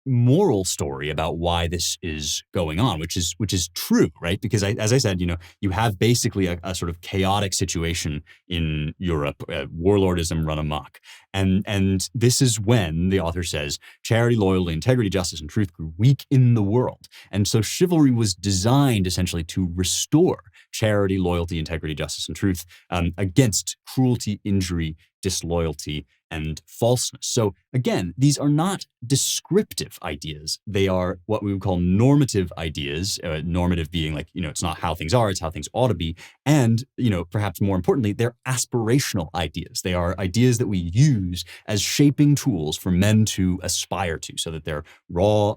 moral story about why this is going on, which is true, right? Because as I said, you have basically a sort of chaotic situation in Europe, warlordism run amok. And this is when the author says charity, loyalty, integrity, justice, and truth grew weak in the world. And so chivalry was designed essentially to restore charity, loyalty, integrity, justice, and truth against cruelty, injury, disloyalty, and falseness. So again, these are not descriptive ideas. They are what we would call normative ideas, normative being like, it's not how things are, it's how things ought to be. And, perhaps more importantly, they're aspirational ideas. They are ideas that we use as shaping tools for men to aspire to, so that their raw,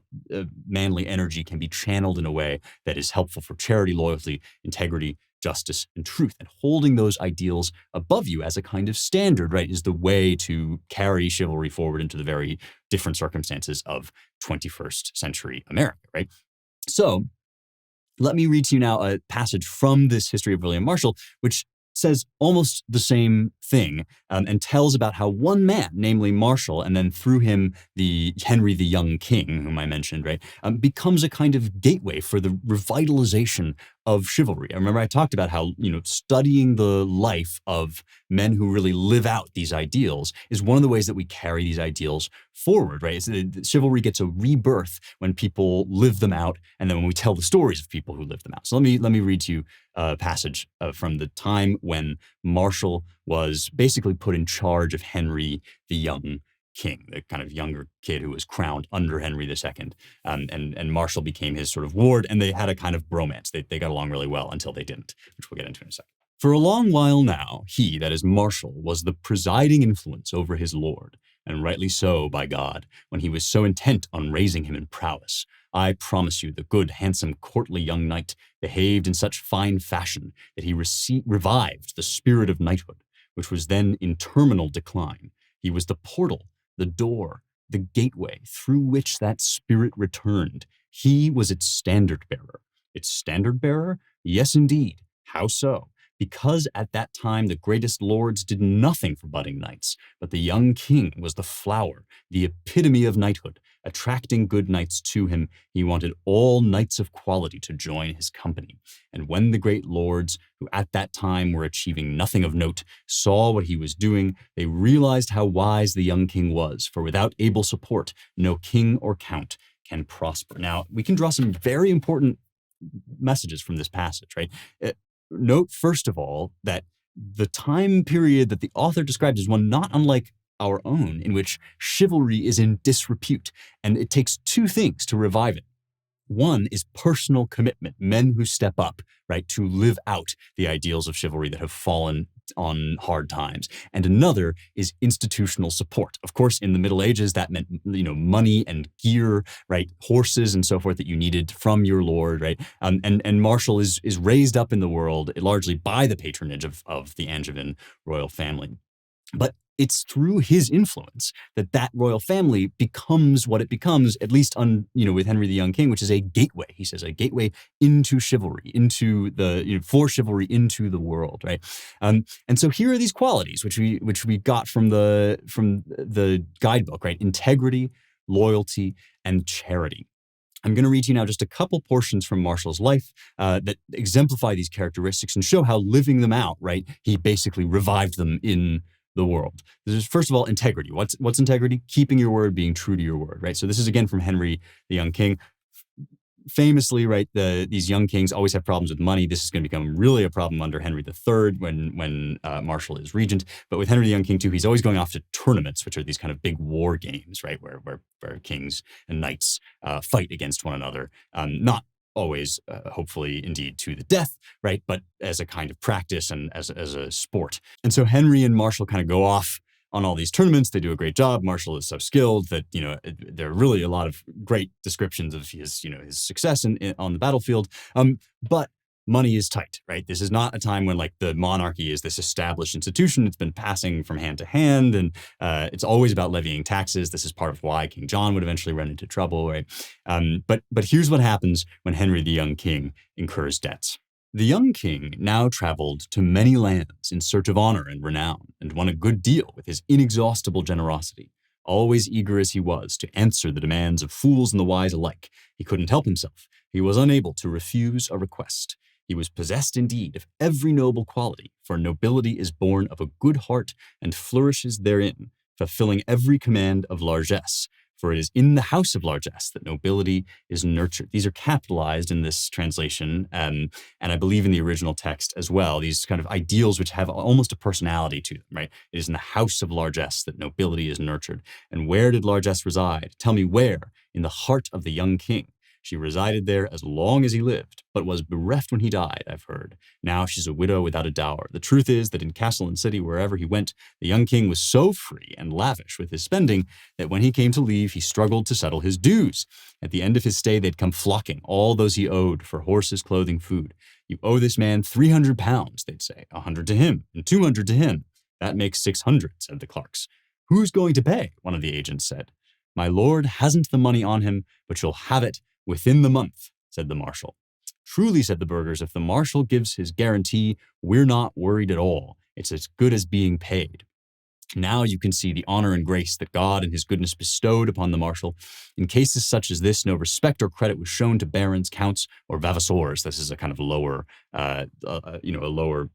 manly energy can be channeled in a way that is helpful for charity, loyalty, integrity, justice, and truth. And holding those ideals above you as a kind of standard, right, is the way to carry chivalry forward into the very different circumstances of 21st century America, right? So let me read to you now a passage from this History of William Marshal, which says almost the same thing, and tells about how one man, namely Marshal, and then through him the Henry the Young King, whom I mentioned, right, becomes a kind of gateway for the revitalization of chivalry. I remember I talked about how, studying the life of men who really live out these ideals is one of the ways that we carry these ideals forward, right? Chivalry gets a rebirth when people live them out, and then when we tell the stories of people who live them out. So let me read to you a passage from the time when Marshal was basically put in charge of Henry the Young King, the kind of younger kid who was crowned under Henry II. And Marshal became his sort of ward, and they had a kind of bromance. They got along really well until they didn't, which we'll get into in a second. For a long while now, he, that is Marshal, was the presiding influence over his lord, and rightly so, by God, when he was so intent on raising him in prowess. I promise you, the good, handsome, courtly young knight behaved in such fine fashion that he revived the spirit of knighthood, which was then in terminal decline. He was the portal, the door, the gateway through which that spirit returned. He was its standard bearer. Its standard bearer? Yes, indeed. How so? Because at that time the greatest lords did nothing for budding knights, but the young king was the flower, the epitome of knighthood. Attracting good knights to him, he wanted all knights of quality to join his company. And when the great lords, who at that time were achieving nothing of note, saw what he was doing, they realized how wise the young king was, for without able support, no king or count can prosper. Now, we can draw some very important messages from this passage, right? Note, first of all, that the time period that the author describes is one not unlike our own, in which chivalry is in disrepute, and it takes two things to revive it. One is personal commitment, men who step up, right, to live out the ideals of chivalry that have fallen on hard times. And another is institutional support. Of course, in the Middle Ages, that meant, money and gear, right, horses and so forth that you needed from your lord, right? And Marshal is raised up in the world largely by the patronage of the Angevin royal family. But it's through his influence that royal family becomes what it becomes, at least with Henry the Young King, which is a gateway. He says a gateway into chivalry, into the for chivalry into the world, right? And so here are these qualities which we got from the guidebook, right? Integrity, loyalty, and charity. I'm going to read to you now just a couple portions from Marshal's life that exemplify these characteristics and show how living them out, right? He basically revived them in the world. This is, first of all, integrity. What's integrity? Keeping your word, being true to your word, right? So this is again from Henry the Young King. famously, right, these young kings always have problems with money. This is going to become really a problem under Henry III when Marshal is regent. But with Henry the Young King too, he's always going off to tournaments, which are these kind of big war games, right, where kings and knights fight against one another. Not always, hopefully, indeed, to the death, right, but as a kind of practice and as a sport. And so Henry and Marshal kind of go off on all these tournaments. They do a great job. Marshal is so skilled that, there are really a lot of great descriptions of his success on the battlefield. But money is tight, right? This is not a time when like the monarchy is this established institution. It's been passing from hand to hand, and it's always about levying taxes. This is part of why King John would eventually run into trouble, right? But here's what happens when Henry the Young King incurs debts. The young king now traveled to many lands in search of honor and renown, and won a good deal with his inexhaustible generosity. Always eager as he was to answer the demands of fools and the wise alike, he couldn't help himself. He was unable to refuse a request. He was possessed indeed of every noble quality, for nobility is born of a good heart and flourishes therein, fulfilling every command of largesse. For it is in the house of largesse that nobility is nurtured. These are capitalized in this translation, and I believe in the original text as well, these kind of ideals which have almost a personality to them, right? It is in the house of largesse that nobility is nurtured. And where did largesse reside? Tell me where? In the heart of the young king. She resided there as long as he lived, but was bereft when he died, I've heard. Now she's a widow without a dower. The truth is that in castle and city, wherever he went, the young king was so free and lavish with his spending that when he came to leave, he struggled to settle his dues. At the end of his stay, they'd come flocking, all those he owed for horses, clothing, food. You owe this man 300 pounds, they'd say, 100 to him, and 200 to him. That makes 600, said the clerks. Who's going to pay? One of the agents said. My lord hasn't the money on him, but you'll have it within the month, said the marshal. Truly, said the burghers, if the marshal gives his guarantee, we're not worried at all. It's as good as being paid. Now you can see the honor and grace that God and his goodness bestowed upon the marshal. In cases such as this, no respect or credit was shown to barons, counts, or vavassors. This is a kind of lower, a lower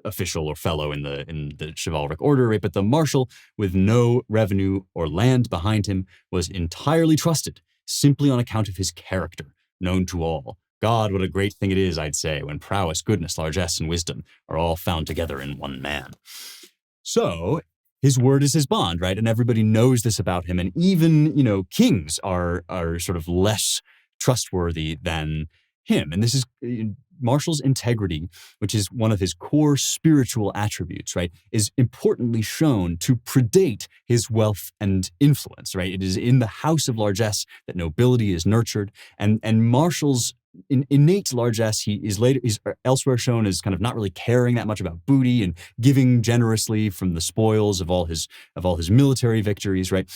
official or fellow in the chivalric order, right? But the marshal, with no revenue or land behind him, was entirely trusted, simply on account of his character, known to all. God, what a great thing it is, I'd say, when prowess, goodness, largesse, and wisdom are all found together in one man. So his word is his bond, right? And everybody knows this about him. And even, kings are sort of less trustworthy than him. And this is Marshal's integrity, which is one of his core spiritual attributes, right, is importantly shown to predate his wealth and influence, right? It is in the house of largesse that nobility is nurtured, and Marshal's innate largesse, he's elsewhere shown as kind of not really caring that much about booty and giving generously from the spoils of all his military victories, right?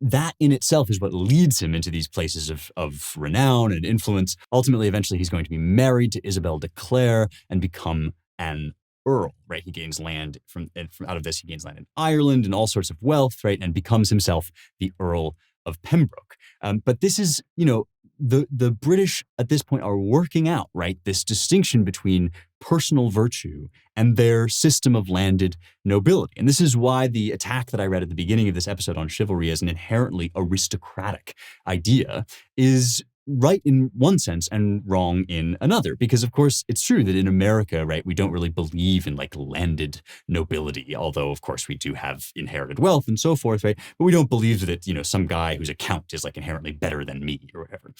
That in itself is what leads him into these places of renown and influence. Ultimately, eventually, he's going to be married to Isabel de Clare and become an earl, right? He gains land from out of this. He gains land in Ireland and all sorts of wealth, right? And becomes himself the Earl of Pembroke. But this is, the British at this point are working out, right, this distinction between personal virtue and their system of landed nobility. And this is why the attack that I read at the beginning of this episode on chivalry as an inherently aristocratic idea is right in one sense and wrong in another. Because of course it's true that in America, right, we don't really believe in like landed nobility, although of course we do have inherited wealth and so forth, right? But we don't believe that, some guy who's a count is like inherently better than me or whatever.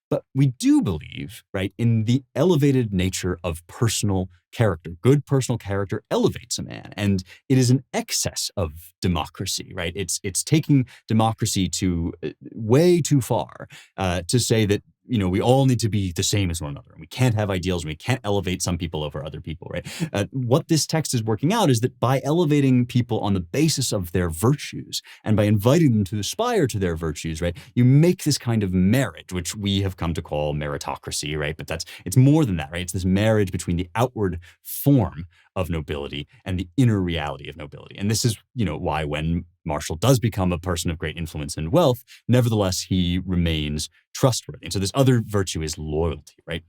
But we do believe, right, in the elevated nature of personal character. Good personal character elevates a man, and it is an excess of democracy, right? It's taking democracy to way too far to say that, we all need to be the same as one another. We can't have ideals, and we can't elevate some people over other people, right? What this text is working out is that by elevating people on the basis of their virtues and by inviting them to aspire to their virtues, right, you make this kind of marriage, which we have come to call meritocracy, right? But it's more than that, right? It's this marriage between the outward form of nobility and the inner reality of nobility. And this is, why when Marshal does become a person of great influence and wealth, nevertheless, he remains trustworthy. And so this other virtue is loyalty, right?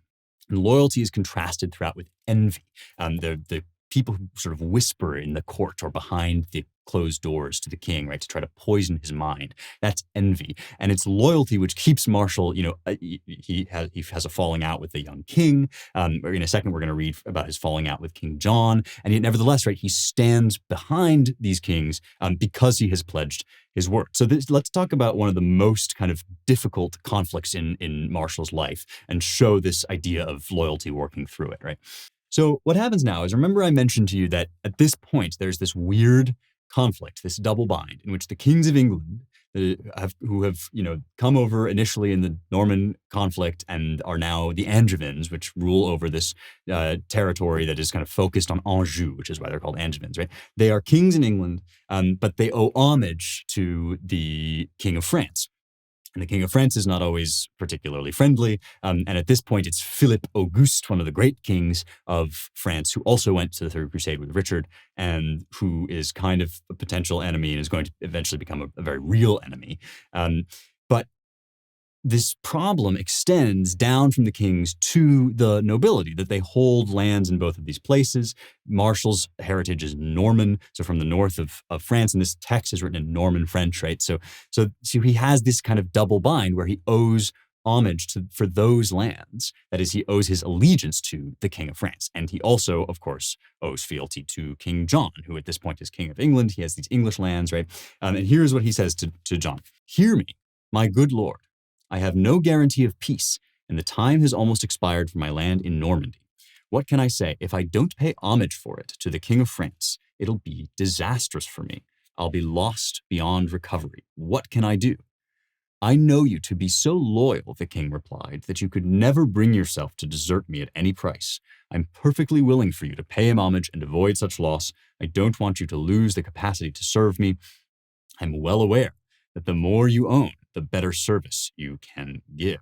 And loyalty is contrasted throughout with envy. The people who sort of whisper in the court or behind the closed doors to the king, right, to try to poison his mind. That's envy. And it's loyalty which keeps Marshal, he has a falling out with the young king. Or in a second, we're going to read about his falling out with King John. And yet, nevertheless, right, he stands behind these kings because he has pledged his word. So let's talk about one of the most kind of difficult conflicts in Marshal's life and show this idea of loyalty working through it, right? So what happens now is, remember I mentioned to you that at this point, there's this weird conflict, this double bind, in which the kings of England, who have come over initially in the Norman conflict and are now the Angevins, which rule over this territory that is kind of focused on Anjou, which is why they're called Angevins, right? They are kings in England, but they owe homage to the King of France. And the King of France is not always particularly friendly. And at this point, it's Philip Auguste, one of the great kings of France, who also went to the Third Crusade with Richard, and who is kind of a potential enemy and is going to eventually become a very real enemy. But this problem extends down from the kings to the nobility, that they hold lands in both of these places. Marshal's heritage is Norman, so from the north of France, and this text is written in Norman French, right? So he has this kind of double bind where he owes homage for those lands. That is, he owes his allegiance to the King of France. And he also, of course, owes fealty to King John, who at this point is King of England. He has these English lands, right? And here's what he says to John. "Hear me, my good lord. I have no guarantee of peace, and the time has almost expired for my land in Normandy. What can I say? If I don't pay homage for it to the King of France, it'll be disastrous for me. I'll be lost beyond recovery. What can I do?" "I know you to be so loyal," the king replied, "that you could never bring yourself to desert me at any price. I'm perfectly willing for you to pay him homage and avoid such loss. I don't want you to lose the capacity to serve me. I'm well aware that the more you own, the better service you can give."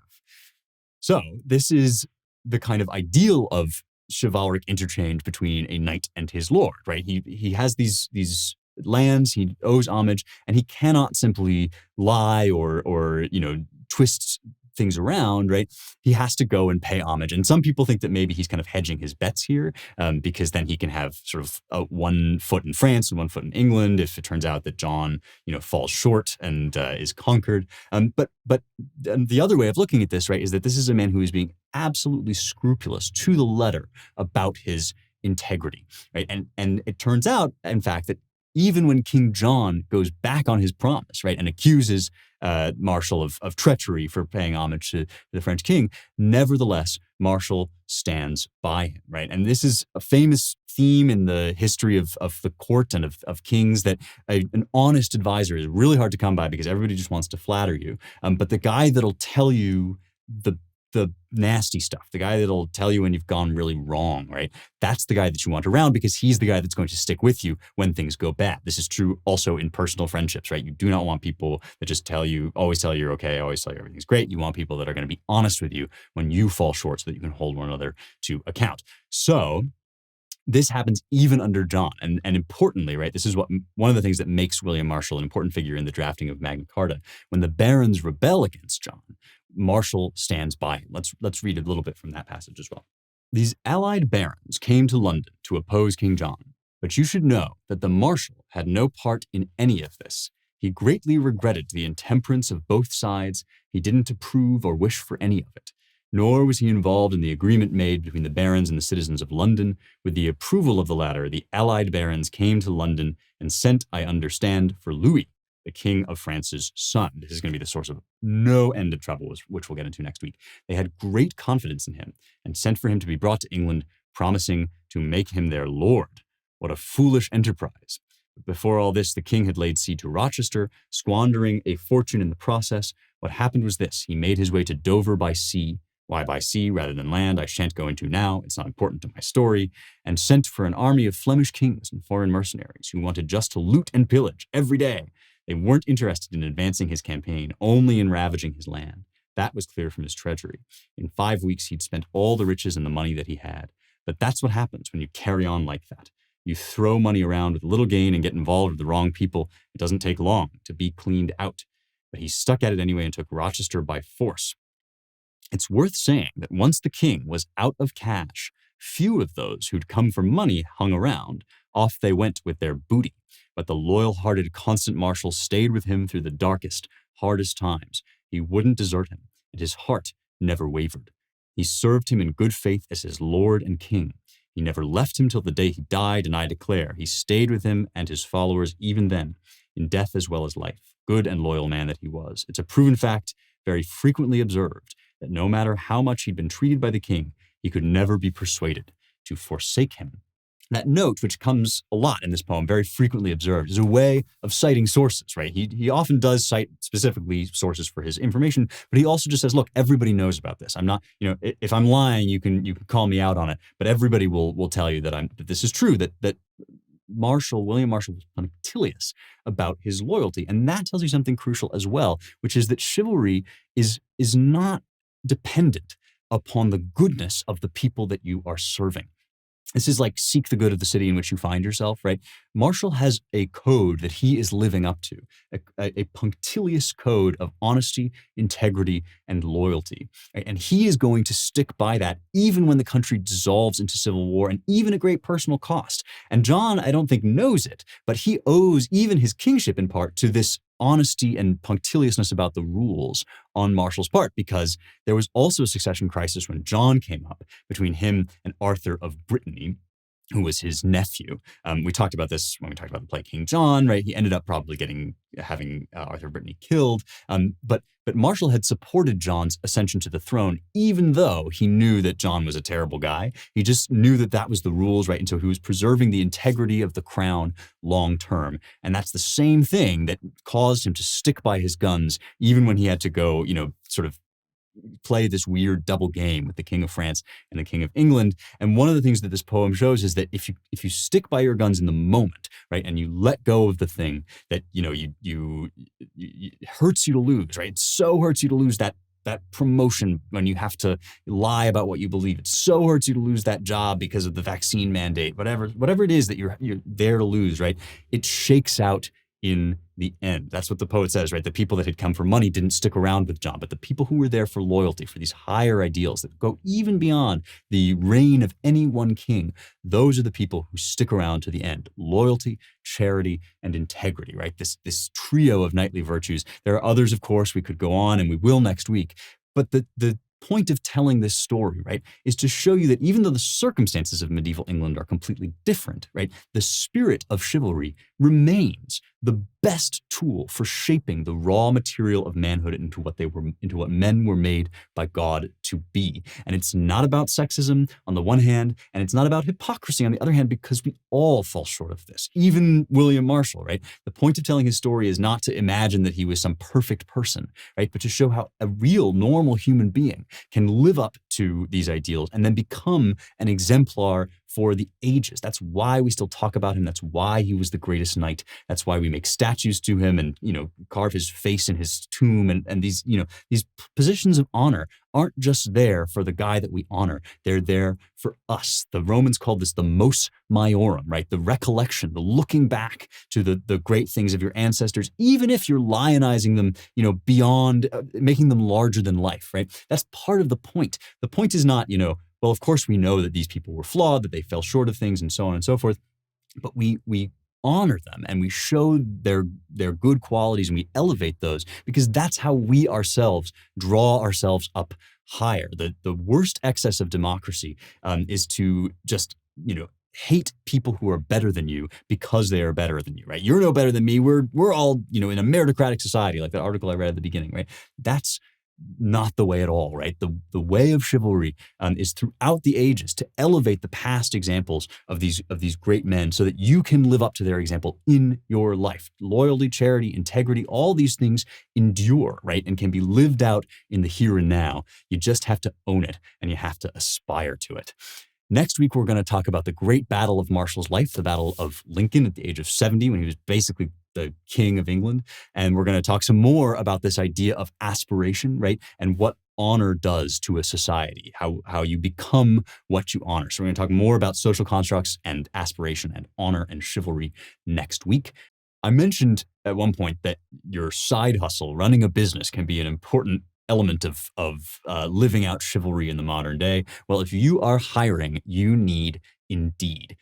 So this is the kind of ideal of chivalric interchange between a knight and his lord, right? He has these lands, he owes homage, and he cannot simply lie or twist things around, right? He has to go and pay homage. And some people think that maybe he's kind of hedging his bets here, because then he can have sort of 1 foot in France and 1 foot in England if it turns out that John, falls short and is conquered. But the other way of looking at this, right, is that this is a man who is being absolutely scrupulous to the letter about his integrity, right? And it turns out, in fact, that even when King John goes back on his promise, right, and accuses Marshal of treachery for paying homage to the French king, nevertheless, Marshal stands by him, right? And this is a famous theme in the history of the court and of kings, that an honest advisor is really hard to come by because everybody just wants to flatter you. But the guy that'll tell you the nasty stuff, the guy that'll tell you when you've gone really wrong, right? That's the guy that you want around, because he's the guy that's going to stick with you when things go bad. This is true also in personal friendships, right? You do not want people that just always tell you you're okay, always tell you everything's great. You want people that are going to be honest with you when you fall short, so that you can hold one another to account. So this happens even under John. And importantly, right, this is one of the things that makes William Marshal an important figure in the drafting of Magna Carta. When the barons rebel against John, Marshal stands by him. Let's read a little bit from that passage as well. "These allied barons came to London to oppose King John, but you should know that the Marshal had no part in any of this. He greatly regretted the intemperance of both sides. He didn't approve or wish for any of it. Nor was he involved in the agreement made between the barons and the citizens of London. With the approval of the latter, the allied barons came to London and sent, I understand, for Louis, the King of France's son." This is going to be the source of no end of trouble, which we'll get into next week. "They had great confidence in him and sent for him to be brought to England, promising to make him their lord. What a foolish enterprise. But before all this, the king had laid siege to Rochester, squandering a fortune in the process. What happened was this: he made his way to Dover by sea. Why by sea rather than land, I shan't go into now. It's not important to my story. And sent for an army of Flemish kings and foreign mercenaries who wanted just to loot and pillage every day. They weren't interested in advancing his campaign, only in ravaging his land. That was clear from his treasury. In 5 weeks, he'd spent all the riches and the money that he had. But that's what happens when you carry on like that. You throw money around with little gain and get involved with the wrong people. It doesn't take long to be cleaned out." But he stuck at it anyway and took Rochester by force. It's worth saying that once the king was out of cash, few of those who'd come for money hung around. Off they went with their booty. But the loyal-hearted, constant Marshal stayed with him through the darkest, hardest times. He wouldn't desert him, and his heart never wavered. He served him in good faith as his lord and king. He never left him till the day he died, and I declare he stayed with him and his followers even then, in death as well as life. Good and loyal man that he was. It's a proven fact, very frequently observed, that no matter how much he'd been treated by the king, he could never be persuaded to forsake him. That note, which comes a lot in this poem, very frequently observed, is a way of citing sources, right? He often does cite specifically sources for his information, but he also just says, look, everybody knows about this. I'm not, if I'm lying, you can call me out on it, but everybody will tell you that this is true, that William Marshal was punctilious about his loyalty. And that tells you something crucial as well, which is that chivalry is not dependent upon the goodness of the people that you are serving. This is like seek the good of the city in which you find yourself, right? Marshal has a code that he is living up to, a punctilious code of honesty, integrity, and loyalty. Right? And he is going to stick by that even when the country dissolves into civil war and even at great personal cost. And John, I don't think, knows it, but he owes even his kingship in part to this honesty and punctiliousness about the rules on Marshal's part, because there was also a succession crisis when John came up between him and Arthur of Brittany, who was his nephew. We talked about this when we talked about the play King John, right? He ended up probably having Arthur of Brittany killed. But Marshal had supported John's ascension to the throne, even though he knew that John was a terrible guy. He just knew that was the rules, right? And so he was preserving the integrity of the crown long term. And that's the same thing that caused him to stick by his guns, even when he had to go, sort of play this weird double game with the King of France and the King of England. And one of the things that this poem shows is that if you stick by your guns in the moment, right, and you let go of the thing that it hurts you to lose, right? It so hurts you to lose that promotion when you have to lie about what you believe. It so hurts you to lose that job because of the vaccine mandate. Whatever it is that you're there to lose, right? It shakes out in the end. That's what the poet says, right? The people that had come for money didn't stick around with John, but the people who were there for loyalty, for these higher ideals that go even beyond the reign of any one king, those are the people who stick around to the end. Loyalty, charity, and integrity, right? This trio of knightly virtues. There are others, of course. We could go on, and we will next week. But the point of telling this story, right, is to show you that even though the circumstances of medieval England are completely different, right, the spirit of chivalry remains the best tool for shaping the raw material of manhood into what men were made by God to be. And it's not about sexism on the one hand, and it's not about hypocrisy on the other hand, because we all fall short of this. Even William Marshal, right? The point of telling his story is not to imagine that he was some perfect person, right, but to show how a real, normal human being can live up to these ideals and then become an exemplar for the ages. That's why we still talk about him. That's why he was the greatest knight. That's why we make statues to him and, carve his face in his tomb. And these positions of honor aren't just there for the guy that we honor. They're there for us. The Romans called this the mos maiorum, right? The recollection, the looking back to the great things of your ancestors, even if you're lionizing them, beyond, making them larger than life, right? That's part of the point. The point is not, well, of course we know that these people were flawed, that they fell short of things and so on and so forth, but we honor them and we show their good qualities and we elevate those, because that's how we ourselves draw ourselves up higher. The worst excess of democracy is to just, hate people who are better than you because they are better than you, right? You're no better than me. We're all, in a meritocratic society, like that article I read at the beginning, right? That's not the way at all, right? The way of chivalry is throughout the ages to elevate the past examples of these great men so that you can live up to their example in your life. Loyalty, charity, integrity, all these things endure, right? And can be lived out in the here and now. You just have to own it and you have to aspire to it. Next week, we're going to talk about the great battle of Marshal's life, the Battle of Lincoln at the age of 70, when he was basically the King of England. And we're going to talk some more about this idea of aspiration, right? And what honor does to a society, how you become what you honor. So we're going to talk more about social constructs and aspiration and honor and chivalry next week. I mentioned at one point that your side hustle, running a business, can be an important element of living out chivalry in the modern day. Well, if you are hiring, you need Indeed.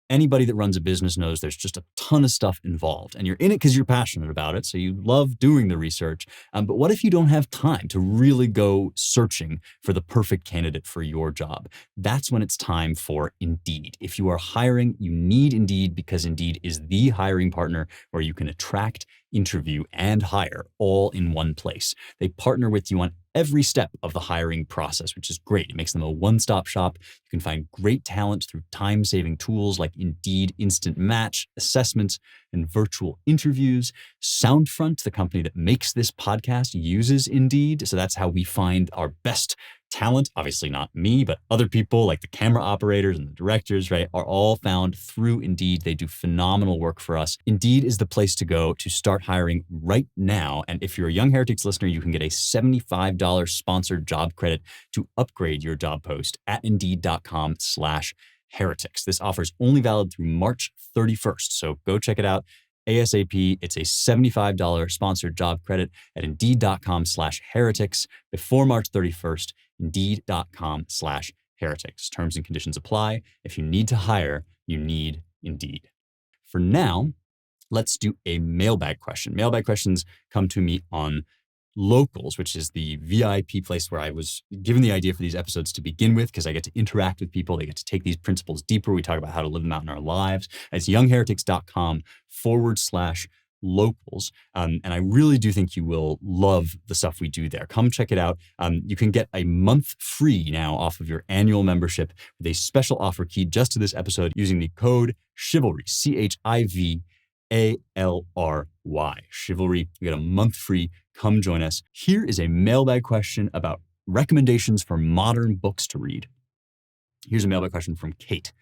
Anybody that runs a business knows there's just a ton of stuff involved, and you're in it because you're passionate about it, so you love doing the research. But what if you don't have time to really go searching for the perfect candidate for your job? That's when it's time for Indeed. If you are hiring, you need Indeed, because Indeed is the hiring partner where you can attract, interview, and hire all in one place. They partner with you on every step of the hiring process, which is great. It makes them a one-stop shop. You can find great talent through time-saving tools like Indeed Instant Match, assessments, and virtual interviews. Soundfront, the company that makes this podcast, uses Indeed. So that's how we find our best talent. Obviously not me, but other people like the camera operators and the directors, right, are all found through Indeed. They do phenomenal work for us. Indeed is the place to go to start hiring right now. And if you're a Young Heretics listener, you can get a $75 sponsored job credit to upgrade your job post at Indeed.com/heretics. This offer is only valid through March 31st. So go check it out ASAP. It's a $75 sponsored job credit at Indeed.com/heretics before March 31st. Indeed.com/heretics. Terms and conditions apply. If you need to hire, you need Indeed. For now, let's do a mailbag question. Mailbag questions come to me on Locals, which is the VIP place where I was given the idea for these episodes to begin with, because I get to interact with people. They get to take these principles deeper. We talk about how to live them out in our lives. It's youngheretics.com/locals. And I really do think you will love the stuff we do there. Come check it out. You can get a month free now off of your annual membership with a special offer key just to this episode using the code Chivalry, CHIVALRY. Chivalry. You get a month free. Come join us. Here is a mailbag question about recommendations for modern books to read. Here's a mailbag question from Kate.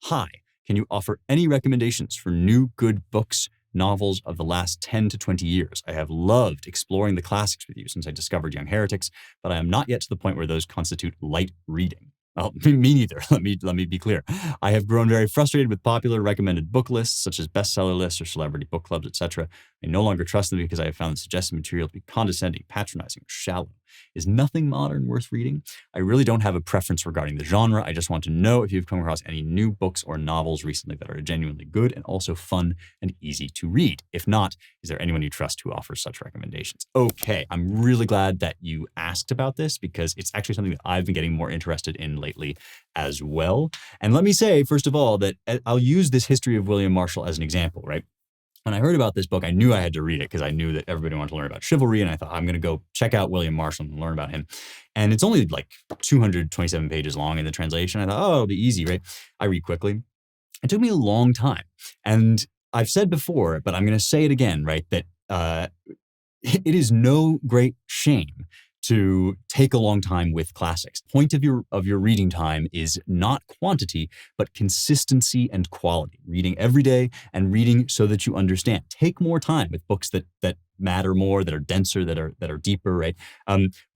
Hi, can you offer any recommendations for new good books, novels of the last 10 to 20 years? I have loved exploring the classics with you since I discovered Young Heretics, but I am not yet to the point where those constitute light reading. Well, me neither. Let me be clear. I have grown very frustrated with popular recommended book lists, such as bestseller lists or celebrity book clubs, etc. I no longer trust them because I have found the suggested material to be condescending, patronizing, or shallow. Is nothing modern worth reading? I really don't have a preference regarding the genre. I just want to know if you've come across any new books or novels recently that are genuinely good and also fun and easy to read. If not, is there anyone you trust who offers such recommendations? Okay, I'm really glad that you asked about this, because it's actually something that I've been getting more interested in lately as well. And let me say, first of all, that I'll use this history of William Marshal as an example, right? When I heard about this book, I knew I had to read it because I knew that everybody wanted to learn about chivalry, and I thought, I'm going to go check out William Marshal and learn about him. And it's only like 227 pages long in the translation. I thought, oh, it'll be easy, right? I read quickly. It took me a long time. And I've said before, but I'm going to say it again, right, that it is no great shame to take a long time with classics. Point of your reading time is not quantity, but consistency and quality. Reading every day and reading so that you understand. Take more time with books that matter more, that are denser, that are deeper, right?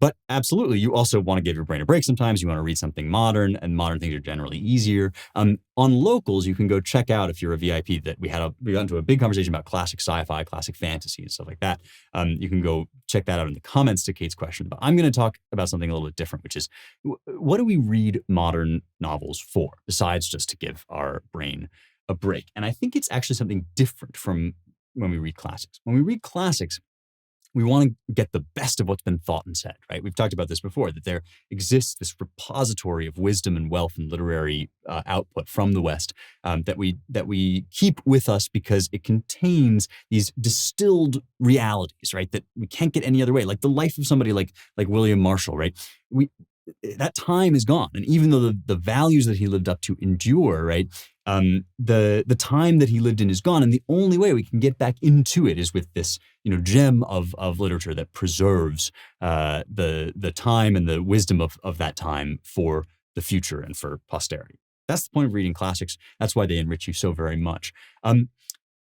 But absolutely, you also want to give your brain a break sometimes. You want to read something modern, and modern things are generally easier. On Locals, you can go check out, if you're a VIP, that we got into a big conversation about classic sci-fi, classic fantasy, and stuff like that. You can go check that out in the comments to Kate's question. But I'm going to talk about something a little bit different, which is, what do we read modern novels for, besides just to give our brain a break? And I think it's actually something different from when we read classics. When we read classics, we want to get the best of what's been thought and said, right? We've talked about this before, that there exists this repository of wisdom and wealth and literary output from the West that we keep with us because it contains these distilled realities, right? That we can't get any other way. Like the life of somebody like William Marshal, right? That time is gone. And even though the values that he lived up to endure, right? The time that he lived in is gone. And the only way we can get back into it is with this, gem of literature that preserves the time and the wisdom of that time for the future and for posterity. That's the point of reading classics. That's why they enrich you so very much.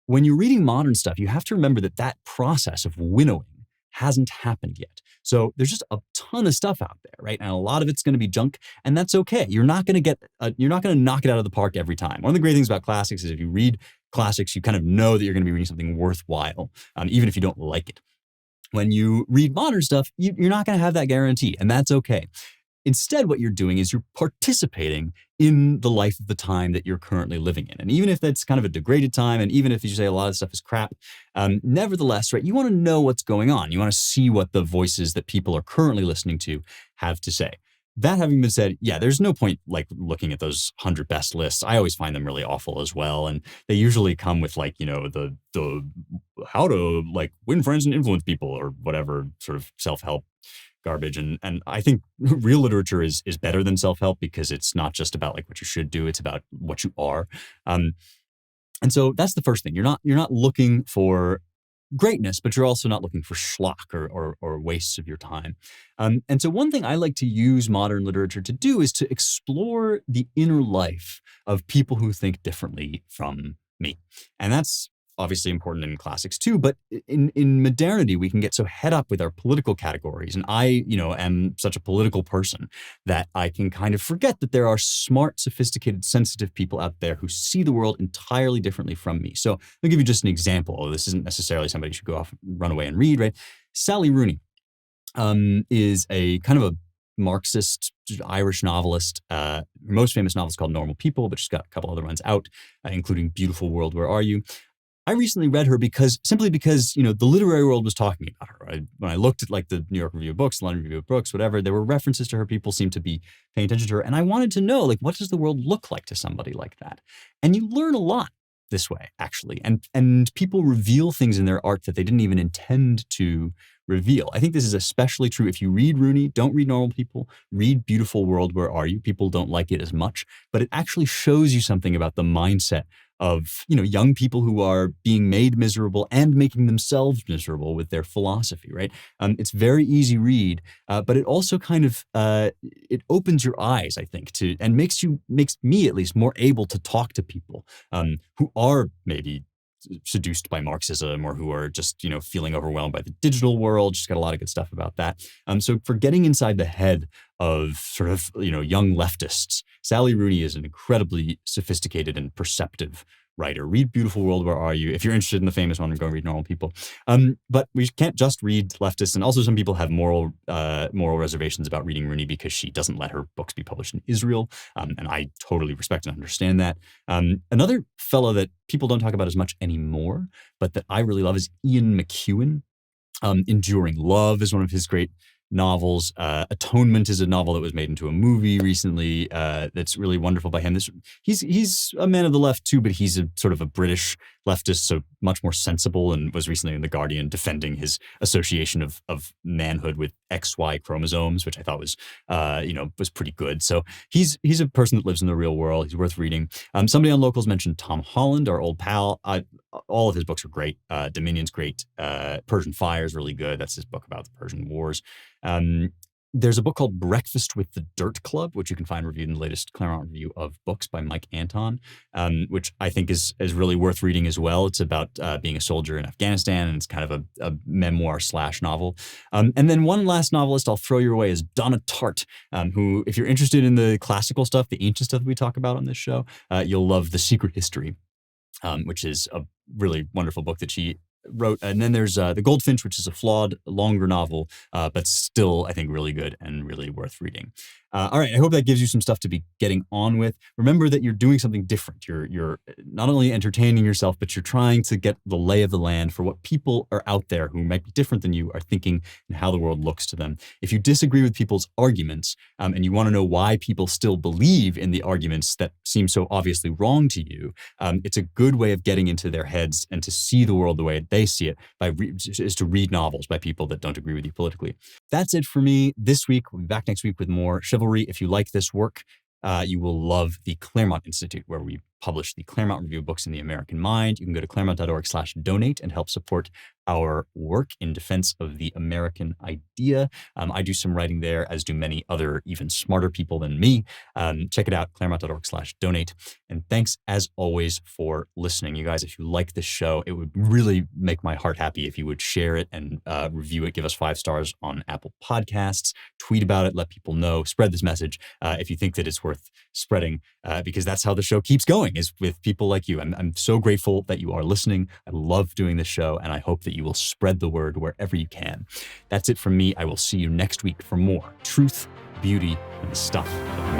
When you're reading modern stuff, you have to remember that process of winnowing hasn't happened yet. So there's just a ton of stuff out there, right? And a lot of it's going to be junk, and that's okay. You're not going to knock it out of the park every time. One of the great things about classics is if you read classics, you kind of know that you're going to be reading something worthwhile, even if you don't like it. When you read modern stuff, you're not going to have that guarantee, and that's okay. Instead, what you're doing is you're participating in the life of the time that you're currently living in. And even if that's kind of a degraded time, and even if you say a lot of stuff is crap, nevertheless, right, you want to know what's going on. You want to see what the voices that people are currently listening to have to say. That having been said, yeah, there's no point like looking at those 100 best lists. I always find them really awful as well. And they usually come with like, the how to like win friends and influence people or whatever sort of self-help garbage. And I think real literature is better than self-help because it's not just about like what you should do. It's about what you are. And so that's the first thing. You're not looking for greatness, but you're also not looking for schlock or wastes of your time. And so one thing I like to use modern literature to do is to explore the inner life of people who think differently from me. And that's obviously important in classics too, but in modernity, we can get so head up with our political categories. And I, am such a political person that I can kind of forget that there are smart, sophisticated, sensitive people out there who see the world entirely differently from me. So I'll give you just an example. This isn't necessarily somebody you should go off and run away and read, right? Sally Rooney is a kind of a Marxist Irish novelist. Her most famous novel is called Normal People, but she's got a couple other ones out, including Beautiful World, Where Are You? I recently read her simply because the literary world was talking about her. When I looked at like the New York Review of Books, the London Review of Books, whatever, there were references to her. People seemed to be paying attention to her. And I wanted to know, like, what does the world look like to somebody like that? And you learn a lot this way, actually. And people reveal things in their art that they didn't even intend to reveal. I think this is especially true if you read Rooney. Don't read Normal People. Read Beautiful World, Where Are You? People don't like it as much, but it actually shows you something about the mindset of young people who are being made miserable and making themselves miserable with their philosophy, right? It's very easy read, but it also kind of it opens your eyes, I think, and makes me at least more able to talk to people who are maybe seduced by Marxism or who are just feeling overwhelmed by the digital world. She's got a lot of good stuff about that. So for getting inside the head of sort of young leftists, Sally Rooney is an incredibly sophisticated and perceptive writer. Read Beautiful World, Where Are You? If you're interested in the famous one, go read Normal People. But we can't just read leftists. And also some people have moral reservations about reading Rooney because she doesn't let her books be published in Israel. And I totally respect and understand that. Another fellow that people don't talk about as much anymore, but that I really love is Ian McEwan. Enduring Love is one of his great novels. Atonement is a novel that was made into a movie recently that's really wonderful by him. He's a man of the left too, but he's a sort of a British leftist, so much more sensible, and was recently in The Guardian defending his association of manhood with XY chromosomes, which I thought was pretty good. So he's a person that lives in the real world. He's worth reading. Somebody on Locals mentioned Tom Holland, our old pal. All of his books are great. Dominion's great. Persian Fire is really good. That's his book about the Persian Wars. There's a book called Breakfast with the Dirt Club, which you can find reviewed in the latest Claremont Review of Books by Mike Anton, which I think is really worth reading as well. It's about being a soldier in Afghanistan, and it's kind of a memoir / novel. And then one last novelist I'll throw your way is Donna Tartt, who, if you're interested in the classical stuff, the ancient stuff that we talk about on this show, you'll love The Secret History, which is a really wonderful book that she wrote. And then there's The Goldfinch, which is a flawed, longer novel, but still, I think, really good and really worth reading. All right, I hope that gives you some stuff to be getting on with. Remember that you're doing something different. You're not only entertaining yourself, but you're trying to get the lay of the land for what people are out there who might be different than you are thinking and how the world looks to them. If you disagree with people's arguments and you want to know why people still believe in the arguments that seem so obviously wrong to you, it's a good way of getting into their heads and to see the world the way they see it is to read novels by people that don't agree with you politically. That's it for me this week. We'll be back next week with more Chivalry. If you like this work, you will love the Claremont Institute, where we publish the Claremont Review of Books in the American Mind. You can go to claremont.org/donate and help support our work in defense of the American idea. I do some writing there, as do many other even smarter people than me. Check it out, claremont.org/donate. And thanks, as always, for listening. You guys, if you like this show, it would really make my heart happy if you would share it and review it. Give us 5 stars on Apple Podcasts. Tweet about it. Let people know. Spread this message if you think that it's worth spreading, because that's how the show keeps going, is with people like you. I'm so grateful that you are listening. I love doing this show, and I hope that you will spread the word wherever you can. That's it from me. I will see you next week for more truth beauty and the stuff of